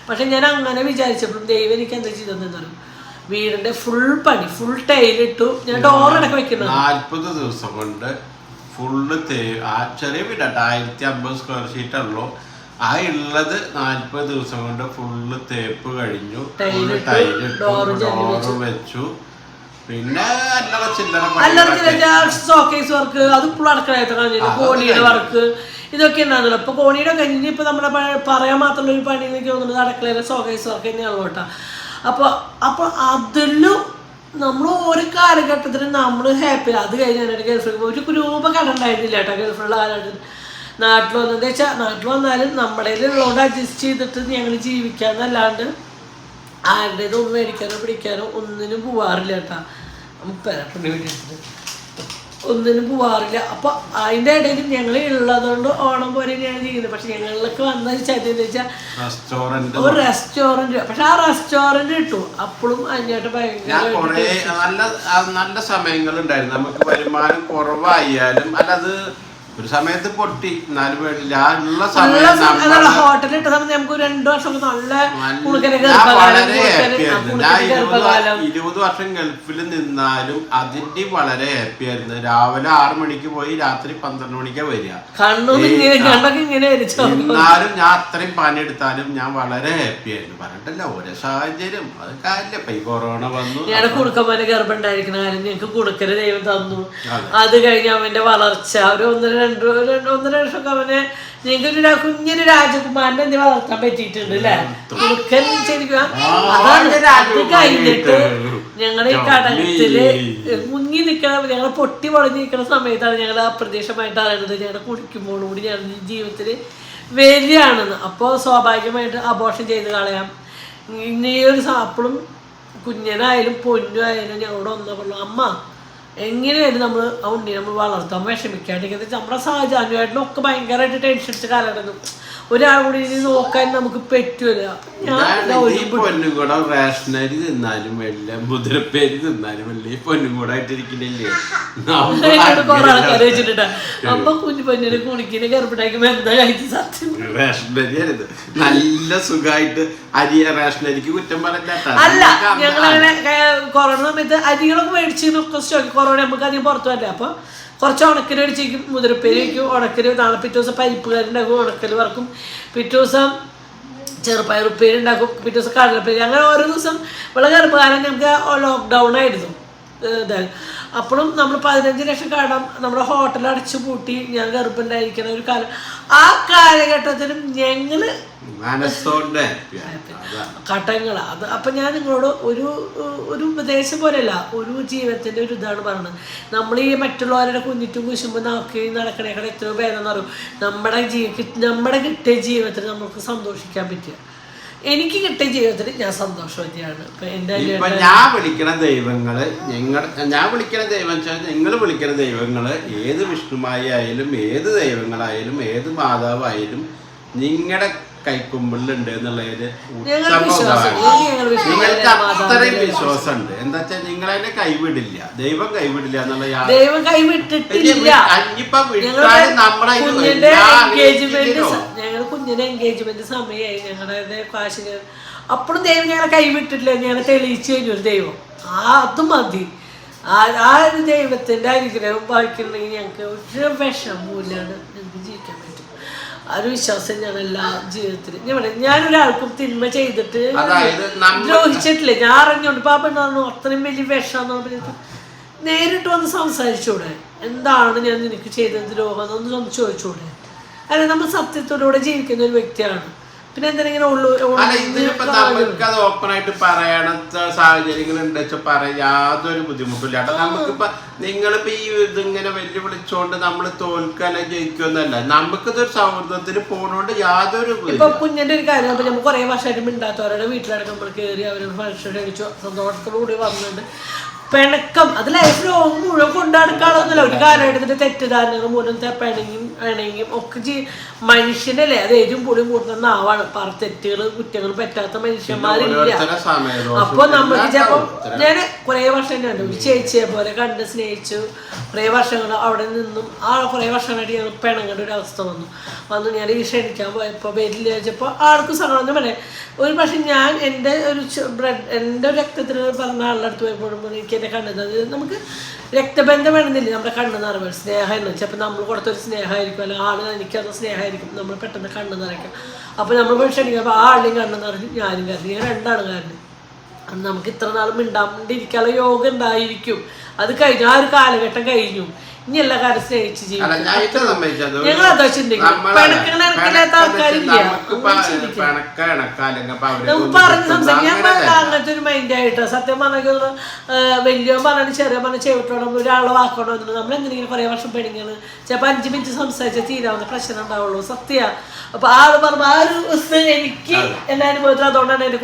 പക്ഷെ ഞാൻ അങ്ങനെ വിചാരിച്ചപ്പോഴും ദൈവം എനിക്ക് എന്താ ചെയ്തതെന്ന് പറയും, വീടിൻ്റെ ഫുൾ പണി ഫുൾ ടൈലിട്ടു. ഞാൻ ഡോറടക്കം വെക്കുന്നത് 40 ദിവസം കൊണ്ട് ഫുള്ള് ചെറിയ വീടാട്ടോ, 1050 സ്ക്വയർ ഫീറ്റ് ഉള്ളൂ. ആ ഉള്ളത് 40 ദിവസം കൊണ്ട് ഫുള്ള് തേപ്പ് കഴിഞ്ഞു, ഫുള്ള് ടൈലിട്ടു, ഡോറ് വെച്ചു. പിന്നെ ഷോക്കേസ് വർക്ക് അത് ഇപ്പോഴും അടക്കളായിട്ട് കഴിഞ്ഞു, കോണിയുടെ വർക്ക് ഇതൊക്കെ ഉണ്ടാകുന്നല്ലോ. ഇപ്പൊ കോണിയുടെ കഴിഞ്ഞ് ഇപ്പൊ നമ്മുടെ പറയാൻ മാത്രമുള്ള ഒരു പണി എനിക്ക് തോന്നുന്നത് അടക്കളയിലെ ഷോക്കേസ് വർക്ക് തന്നെയാണല്ലോ കേട്ടോ. അപ്പൊ അതിലും നമ്മൾ ഓരോ കാലഘട്ടത്തിലും നമ്മൾ ഹാപ്പി. അത് കഴിഞ്ഞാൽ ഗൾഫിൽ ഒരു രൂപ കട ഉണ്ടായിരുന്നില്ല കേട്ടോ ഗൾഫിലുള്ള കാലഘട്ടത്തിൽ. നാട്ടിൽ വന്നത് വെച്ചാൽ നാട്ടിൽ വന്നാലും നമ്മുടെ ഉള്ളതുകൊണ്ട് അഡ്ജസ്റ്റ് ചെയ്തിട്ട് ഞങ്ങൾ ജീവിക്കാന്നല്ലാണ്ട് ആരുടേതൊന്നും മേടിക്കാനോ പിടിക്കാനോ ഒന്നിനും പോവാറില്ല കേട്ടോ. പെരപ്പുണ്ണി വേണ്ടിയിട്ട് ഒന്നിനും പോവാറില്ല. അപ്പോൾ അതിൻ്റെ ഇടയിൽ ഞങ്ങൾ ഉള്ളതുകൊണ്ട് ഓണം പോലെ തന്നെയാണ് ചെയ്യുന്നത്. പക്ഷെ ഞങ്ങളിലൊക്കെ വന്ന ചതിയെന്ന് വെച്ചാൽ ഒരു റെസ്റ്റോറൻറ്റ്, പക്ഷെ ആ റെസ്റ്റോറൻറ്റ് കിട്ടും അപ്പോഴും അതിനായിട്ട് ഭയങ്കര നല്ല സമയങ്ങളുണ്ടായിരുന്നു. നമുക്ക് വരുമാനം കുറവായാലും അല്ലത് ഒരു സമയത്ത് പൊട്ടി, എന്നാലും വേണ്ടില്ല ഉള്ള സമയം ഹോട്ടലിട്ട സമയത്ത് നമുക്ക് 2 വർഷം നല്ല 20 വർഷം ഗൾഫിൽ നിന്നാലും അതിന്റെ വളരെ ഹാപ്പി ആയിരുന്നു. രാവിലെ 6 മണിക്ക് പോയി രാത്രി 12 മണിക്കാ വരിക. എന്നാലും ഞാൻ അത്രയും പണിയെടുത്താലും ഞാൻ വളരെ ഹാപ്പി ആയിരുന്നു. പറഞ്ഞിട്ടല്ല ഓരോ സാഹചര്യം അത് കാര്യമില്ല. ഇപ്പൊ ഈ കൊറോണ വന്നു, ഞങ്ങളുടെ കുടുക്കമ്മനെ ഗർഭമുണ്ടായിരിക്കുന്ന കാര്യം ഞങ്ങൾക്ക് കുടുക്കല് ദൈവം തന്നു. അത് കഴിഞ്ഞ് അവന്റെ വളർച്ച ഒരു 1.5 വർഷമൊക്കെ അവനെ ഞങ്ങൾക്കൊരു കുഞ്ഞൊരു രാജകുമാരനെ എന്ത് വളർത്താൻ പറ്റിയിട്ടുണ്ട് അല്ലേ. കുടുക്കൻ ശരിക്കും അതാണ്. അത് കഴിഞ്ഞിട്ട് ഞങ്ങളുടെ ഈ കടത്തില് മുങ്ങി നിൽക്കണ ഞങ്ങൾ പൊട്ടി പൊളഞ്ഞ് നിൽക്കുന്ന സമയത്താണ് ഞങ്ങൾ അപ്രതീക്ഷമായിട്ട് അറിയുന്നത് ഞങ്ങളുടെ കുടിക്കുമ്പോഴും കൂടി ഞങ്ങൾ ജീവിതത്തിൽ വരികയാണെന്ന്. അപ്പോൾ സ്വാഭാവികമായിട്ട് അബോർഷൻ ചെയ്ത് കളയാം. ഇനി ഒരു അപ്പോഴും കുഞ്ഞനായാലും പൊന്നുമായാലും ഞങ്ങളോട് ഒന്നാ പറഞ്ഞു, അമ്മ എങ്ങനെയായാലും നമ്മൾ ആ ഉണ്ണി നമ്മൾ വളർത്താൻ വിഷമിക്കാണ്ടിരിക്കുന്നത്. നമ്മുടെ സാഹചര്യമായിട്ടൊക്കെ ഭയങ്കരമായിട്ട് ടെൻഷൻ അടിച്ച കാലമായിരുന്നു. ഒരാൾ കൂടി നോക്കാൻ നമുക്ക് പറ്റൂല. പൊന്നും കൂടെ റേഷനരി തിന്നാലും വല്ല മുതിരപ്പേര് തിന്നാലും വല്ല പൊന്നും കൂടെ ആയിട്ടിരിക്കുന്നില്ലേ. കുറെ ആൾക്കാർ വെച്ചിട്ടുണ്ട് അപ്പൊ കുഞ്ഞു പൊന്നിന് കുണിക്കിന് ഗർഭിണിക്കുമ്പോ എന്താ കഴിച്ച് സത്യം റേഷനരി ആയിരുന്നു നല്ല സുഖമായിട്ട് അരി. റേഷനരിക്ക് കുറ്റം പറയല്ല. അല്ല ഞങ്ങളങ്ങനെ കൊറോണ സമയത്ത് അരികളൊക്കെ മേടിച്ചൊക്കെ സ്റ്റോക്ക്. കൊറോണ നമുക്ക് അധികം പുറത്തു വരില്ല. അപ്പൊ കുറച്ച് ഉണക്കൽ മേടിച്ചിരിക്കും, മുതിരപ്പേര് വയ്ക്കും, ഉണക്കൽ. നാളെ പിറ്റേ ദിവസം പരിപ്പുകാരുണ്ടാക്കും, ഉണക്കൽ വറക്കും. പിറ്റേ ദിവസം ചെറുപ്പയറുപ്പേര് ഉണ്ടാക്കും, പിറ്റേ ദിവസം കടലപ്പേര്. അങ്ങനെ ഓരോ ദിവസം ഇവിടെ ഗർഭകാലം ഞങ്ങൾക്ക് ലോക്ക്ഡൗൺ ആയിരുന്നു. അപ്പോഴും നമ്മൾ 15 ലക്ഷം കടം നമ്മുടെ ഹോട്ടൽ അടച്ചു പൂട്ടി ഞാൻ ഗർഭമുണ്ടായിരിക്കുന്ന ഒരു കാലം. ആ കാലഘട്ടത്തിലും ഞങ്ങള് കടങ്ങൾ അത്. അപ്പം ഞാൻ നിങ്ങളോട് ഒരു ഉപദേശം പോലെയല്ല, ഒരു ജീവിതത്തിൻ്റെ ഒരു ഇതാണ് പറയുന്നത്. നമ്മൾ ഈ മറ്റുള്ളവരുടെ കുഞ്ഞിറ്റും കുശുമ്പ് നോക്കി നടക്കണേക്കാൾ എത്രയോ ഭേദം എന്ന് പറയും നമ്മുടെ കിട്ടിയ ജീവിതത്തിൽ നമുക്ക് സന്തോഷിക്കാൻ പറ്റുക. എനിക്ക് കിട്ടിയ ജീവിതത്തിൽ ഞാൻ സന്തോഷവതിയാണ്. ഇപ്പൊ ഞാൻ വിളിക്കണ ദൈവങ്ങള് ഞാൻ വിളിക്കണ ദൈവം വെച്ചാൽ നിങ്ങൾ വിളിക്കണ ദൈവങ്ങള് ഏത് വിഷ്ണുമായി ആയാലും ഏത് ദൈവങ്ങളായാലും ഏത് മാതാവായാലും നിങ്ങളുടെ കൈക്കുമ്പിളുണ്ട് എന്നുള്ളതിന് നിങ്ങൾക്ക് അത്രയും വിശ്വാസമുണ്ട്. എന്താ വെച്ചാൽ നിങ്ങളതിനെ കൈവിടില്ല, ദൈവം കൈവിടില്ല എന്നുള്ള. ദൈവം കൈവിട്ടിട്ടില്ല. ഞങ്ങൾ കുഞ്ഞിന്റെ എൻഗേജ്മെന്റ് സമയമായി ഞങ്ങളുടെ കാശിന്. അപ്പോഴും ദൈവം ഞങ്ങളെ കൈവിട്ടിട്ടില്ല. ഞങ്ങളെ തെളിയിച്ചു കഴിഞ്ഞു ഒരു ദൈവം. അത് മതി. ആ ഒരു ദൈവത്തിന്റെ അനുഗ്രഹം വായിക്കണമെങ്കിൽ ഞങ്ങൾക്ക് ഒരു വിഷമമില്ലാണ്ട് ഞങ്ങൾക്ക് ജീവിക്കാൻ പറ്റും. ആ ഒരു വിശ്വാസം ഞാൻ എല്ലാ ജീവിതത്തിലും ഞാനൊരാൾക്കും തിന്മ ചെയ്തിട്ട് ദ്രോഹിച്ചിട്ടില്ല. ഞാൻ അറിഞ്ഞോണ്ട് പാപ്പ പറഞ്ഞു അത്രയും വലിയ വിഷമെന്ന് പറഞ്ഞിട്ട് നേരിട്ട് വന്ന് സംസാരിച്ചൂടെ, എന്താണ് ഞാൻ നിനക്ക് ചെയ്തത് ദ്രോഹം എന്നൊന്ന് ചോദിച്ചൂടെ? അല്ല, നമ്മൾ സത്യത്തോടുകൂടെ ജീവിക്കുന്ന ഒരു വ്യക്തിയാണ്. പിന്നെ എന്തെങ്കിലും നമുക്കത് ഓപ്പൺ ആയിട്ട് പറയണത്തെ സാഹചര്യങ്ങൾ ഉണ്ട് വെച്ചാൽ പറയാൻ യാതൊരു ബുദ്ധിമുട്ടില്ല. നമുക്കിപ്പോ നിങ്ങളിപ്പോ ഈ ഇതിങ്ങനെ വെല്ലുവിളിച്ചോണ്ട് നമ്മൾ തോൽക്കാനോ ജയിക്കുമെന്നല്ല, നമുക്കിതൊരു സൗഹൃദത്തിന് പോണോണ്ട് യാതൊരു ഇപ്പൊ കുഞ്ഞിന്റെ ഒരു കാര്യം. അപ്പൊ നമ്മൾ കുറെ വർഷമായിട്ട് മിണ്ടാത്തവരുടെ വീട്ടിലടക്കം നമ്മൾ കയറി അവര് ഭക്ഷണം കഴിച്ചു സന്തോഷത്തോടുകൂടി വന്നിട്ടുണ്ട്. പിണക്കം അത് ലൈഫ് ലോങ് മുഴുവൻ കൊണ്ടാടുക്കാളൊന്നുമില്ല. ഒരു കാലഘട്ടത്തിന്റെ തെറ്റിദ്ധാരണകൾ മൂലം പിണങ്ങിയും ഒക്കെ മനുഷ്യനല്ലേ, അത് ഏറ്റവും പൊടിയും കൂട്ടുന്ന നാവാണ്. തെറ്റുകൾ കുറ്റങ്ങൾ പറ്റാത്ത മനുഷ്യന്മാരില്ല. അപ്പൊ നമുക്ക് ചിലപ്പോ ഞാൻ കുറെ വർഷം കണ്ടു, ഒരു ചേച്ചിയെ പോലെ കണ്ട് സ്നേഹിച്ചു കുറെ വർഷങ്ങൾ അവിടെ നിന്നും കുറെ വർഷങ്ങളായിട്ട് ഞങ്ങൾ പിണങ്ങേണ്ട ഒരു അവസ്ഥ വന്നു. ഞാൻ ഈ ക്ഷണിക്കാൻ പോയപ്പോൾ വരില്ല വെച്ചപ്പോൾ ആൾക്കും സങ്കടം പറയാം. ഒരു പക്ഷെ ഞാൻ എൻ്റെ ഒരു രക്തത്തിന് പറഞ്ഞ ആളുടെ അടുത്ത് പോയപ്പോഴും എനിക്ക് എൻ്റെ കണ്ണത് നമുക്ക് രക്തബന്ധം വേണമെന്നില്ല, നമ്മുടെ കണ്ണ് നിറവ് സ്നേഹം എന്ന് വെച്ചാൽ അപ്പം നമ്മൾ കൊടുത്തൊരു സ്നേഹമായിരിക്കും, അല്ലെങ്കിൽ ആൾ എനിക്കത് സ്നേഹമായിരിക്കും, നമ്മൾ പെട്ടെന്ന് കണ്ണ് നിറയ്ക്കാം. അപ്പോൾ നമ്മൾ ക്ഷണിക്കുമ്പോൾ ആ ആളുടെയും കണ്ണ് നിറഞ്ഞു ഞാനും കാരണം, ഞാൻ രണ്ടാണ് കാരണം. അന്ന് നമുക്ക് ഇത്ര നാളും മിണ്ടാണ്ടിരിക്കാനുള്ള യോഗം ഉണ്ടായിരിക്കും. അത് കഴിഞ്ഞു, ആ ഒരു കാലഘട്ടം കഴിഞ്ഞു. ഇനി എല്ലാ കാര്യം സ്നേഹിച്ച് ജീവിക്കും. ഞങ്ങൾ അതാ ചിന്തിക്കും. നമുക്ക് പറഞ്ഞ് സംസാരിക്കാൻ അങ്ങനത്തെ ഒരു മൈൻഡ് ആയിട്ടോ. സത്യം പറഞ്ഞാൽ വലിയ പറഞ്ഞാൽ ചെറിയ പറഞ്ഞ ചെവിട്ടോണം ഒരാളെ വാക്കോണോ എന്നുള്ളത് നമ്മൾ എന്തെങ്കിലും കുറെ വർഷം പെടുങ്ങാണ്. ചിലപ്പോൾ 5 മിനിറ്റ് സംസാരിച്ചാൽ തീരാവുന്ന പ്രശ്നം ഉണ്ടാവുള്ളൂ. സത്യ അപ്പൊ ആള് പറഞ്ഞ ആ ഒരു എനിക്ക് എന്റെ അനുഭവത്തിൽ അതുകൊണ്ടാണ് എന്റെ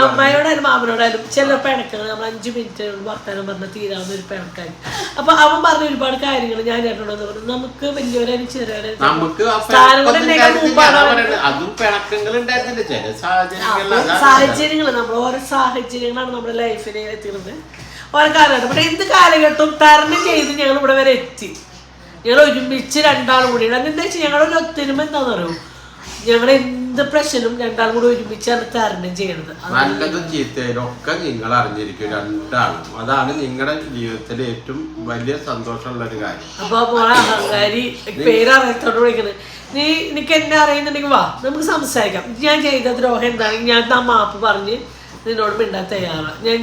അമ്മയോടായാലും മാമനോടായാലും ചില പിണക്കങ്ങൾ നമ്മൾ 5 മിനിറ്റ് വർത്താനം പറഞ്ഞ തീരാവുന്ന ഒരു പിണക്കായി. അപ്പൊ അവൻ പറഞ്ഞ ഒരുപാട് കാര്യങ്ങൾ ഞാൻ കേട്ടോണ്ടെന്ന് പറഞ്ഞു. നമുക്ക് വലിയവരും ചെറിയവരും സാഹചര്യങ്ങൾ നമ്മൾ ഓരോ സാഹചര്യങ്ങളാണ് നമ്മുടെ ലൈഫിൽ എത്തുന്നത്, ഓരോ കാലഘട്ടം. പക്ഷെ എന്ത് കാലഘട്ടവും തരണം ചെയ്ത് ഞങ്ങൾ ഇവിടെ വരെ എത്തി. ഞങ്ങൾ ഒരുമിച്ച് രണ്ടാളും കൂടി എന്താ വെച്ചാൽ ഞങ്ങളൊരു ഒത്തൊരുമ എന്താണെന്ന് അറിയും. ഞങ്ങൾ എന്ത് പ്രശ്നവും രണ്ടാളും കൂടി ഒരുമിച്ചാണ് തരണം ചെയ്യണത്. നല്ലതും ചീത്തയിലും ഒക്കെ നിങ്ങൾ അറിഞ്ഞിരിക്കും രണ്ടാളും. അതാണ് നിങ്ങളുടെ ജീവിതത്തിലെ ഏറ്റവും വലിയ സന്തോഷമുള്ള ഒരു കാര്യം. അപ്പൊ മോളെ അഹങ്കാരി പേരറിയത്തോട് വിളിക്കുന്നത്, നീ എനിക്ക് എന്നെ അറിയുന്നുണ്ടെങ്കിൽ വാ നമുക്ക് സംസാരിക്കാം. ഞാൻ ചെയ്ത ദ്രോഹം എന്താണെങ്കിൽ ഞാൻ മാപ്പ് പറഞ്ഞ് നിന്നോട് മിണ്ടാൻ തയ്യാറാണ്. ഞാൻ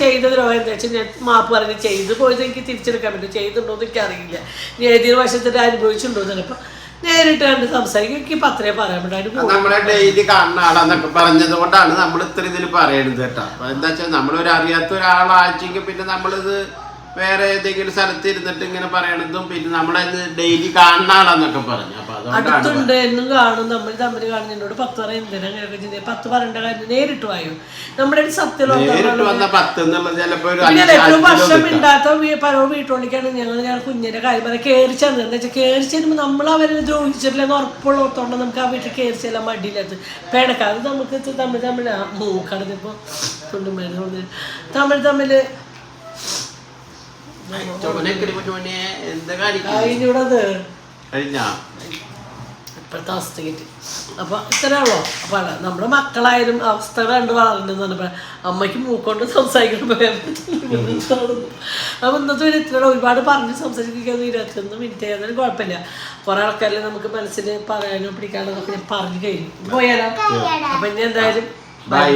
ചെയ്ത ദ്രോഹം എന്താ വെച്ചാൽ ഞാൻ മാപ്പ് പറഞ്ഞ് ചെയ്ത് പോയത് എനിക്ക് തിരിച്ചെടുക്കാൻ പറ്റും. ചെയ്തിട്ടുണ്ടോ എന്ന് എനിക്കറിയില്ല, നീ ഏതൊരു വശത്തിട്ട് അനുഭവിച്ചിട്ടുണ്ടോ ചിലപ്പോൾ നേരിട്ട് കണ്ട് സംസാരിക്കും. എനിക്ക് ഇപ്പം അത്രേ പറയാൻ പറ്റും. നമ്മളെ ഡെയിലി കാണുന്ന ആളാന്നൊക്കെ പറഞ്ഞത് കൊണ്ടാണ് നമ്മൾ ഇത്ര ഇതിൽ പറയണത് കേട്ടോ. എന്താ വെച്ചാൽ നമ്മളൊരു അറിയാത്ത ഒരാളാച്ചെങ്കിൽ പിന്നെ നമ്മളിത് വേറെ ഏതെങ്കിലും സ്ഥലത്ത് ഇരുന്നിട്ട് ഇങ്ങനെ പറയണതും പിന്നെ നമ്മളെ ഡെയിലി കാണുന്ന ആളാന്നൊക്കെ പറഞ്ഞു. അപ്പൊ അടുത്തുണ്ട് എന്നും കാണും, നമ്മൾ തമ്മിൽ കാണും. എന്നോട് 10 പറയാൻ എന്തിനാ അങ്ങനെയൊക്കെ ചെയ്തത്? 10 പറയേണ്ട കാര്യം നേരിട്ട് വായോ. നമ്മുടെ സത്യം വർഷം ഇണ്ടാത്ത പരോ വീട്ടുകൊണ്ടിരിക്കാണ് ഞാൻ കുഞ്ഞിന്റെ കാര്യം പറയാം. കയറിച്ചെന്ന് എന്താ വെച്ചാൽ കയറിച്ചെല്ലുമ്പോൾ നമ്മൾ അവരെ ദ്രോഹിച്ചിട്ടില്ലെന്ന് ഉറപ്പുള്ളത്തോണ്ട് നമുക്ക് ആ വീട്ടിൽ കയറിച്ചെല്ലാം മടിയില്ലാത്ത പേടക്കാതെ നമുക്ക് തമ്മിൽ മൂക്കടഞ്ഞപ്പോ തുണ്ടുമേന്ന് തമ്മിൽ ഇപ്പോഴത്തെ അവസ്ഥയ്ക്ക് അപ്പൊ ഇത്രയുള്ളൂ. അപ്പൊ നമ്മുടെ മക്കളായാലും അവസ്ഥ കണ്ട് വളർന്നെന്ന് പറഞ്ഞപ്പോ അമ്മയ്ക്ക് മൂക്കൊണ്ട് സംസാരിക്കണം. അപ്പൊ ഇന്നത്തെ ഒരു ഇത്ര ഒരുപാട് പറഞ്ഞ് സംസാരിക്കാൻ 21 മിനിറ്റ് ആയിരുന്നാലും കുഴപ്പമില്ല. കുറെ ആൾക്കാരിൽ നമുക്ക് മനസ്സിൽ പറയാനോ പിടിക്കാനോ ഒക്കെ ഞാൻ പറഞ്ഞു കഴിഞ്ഞു. പോയാലോ? അപ്പൊ ഇനി എന്തായാലും ബൈ.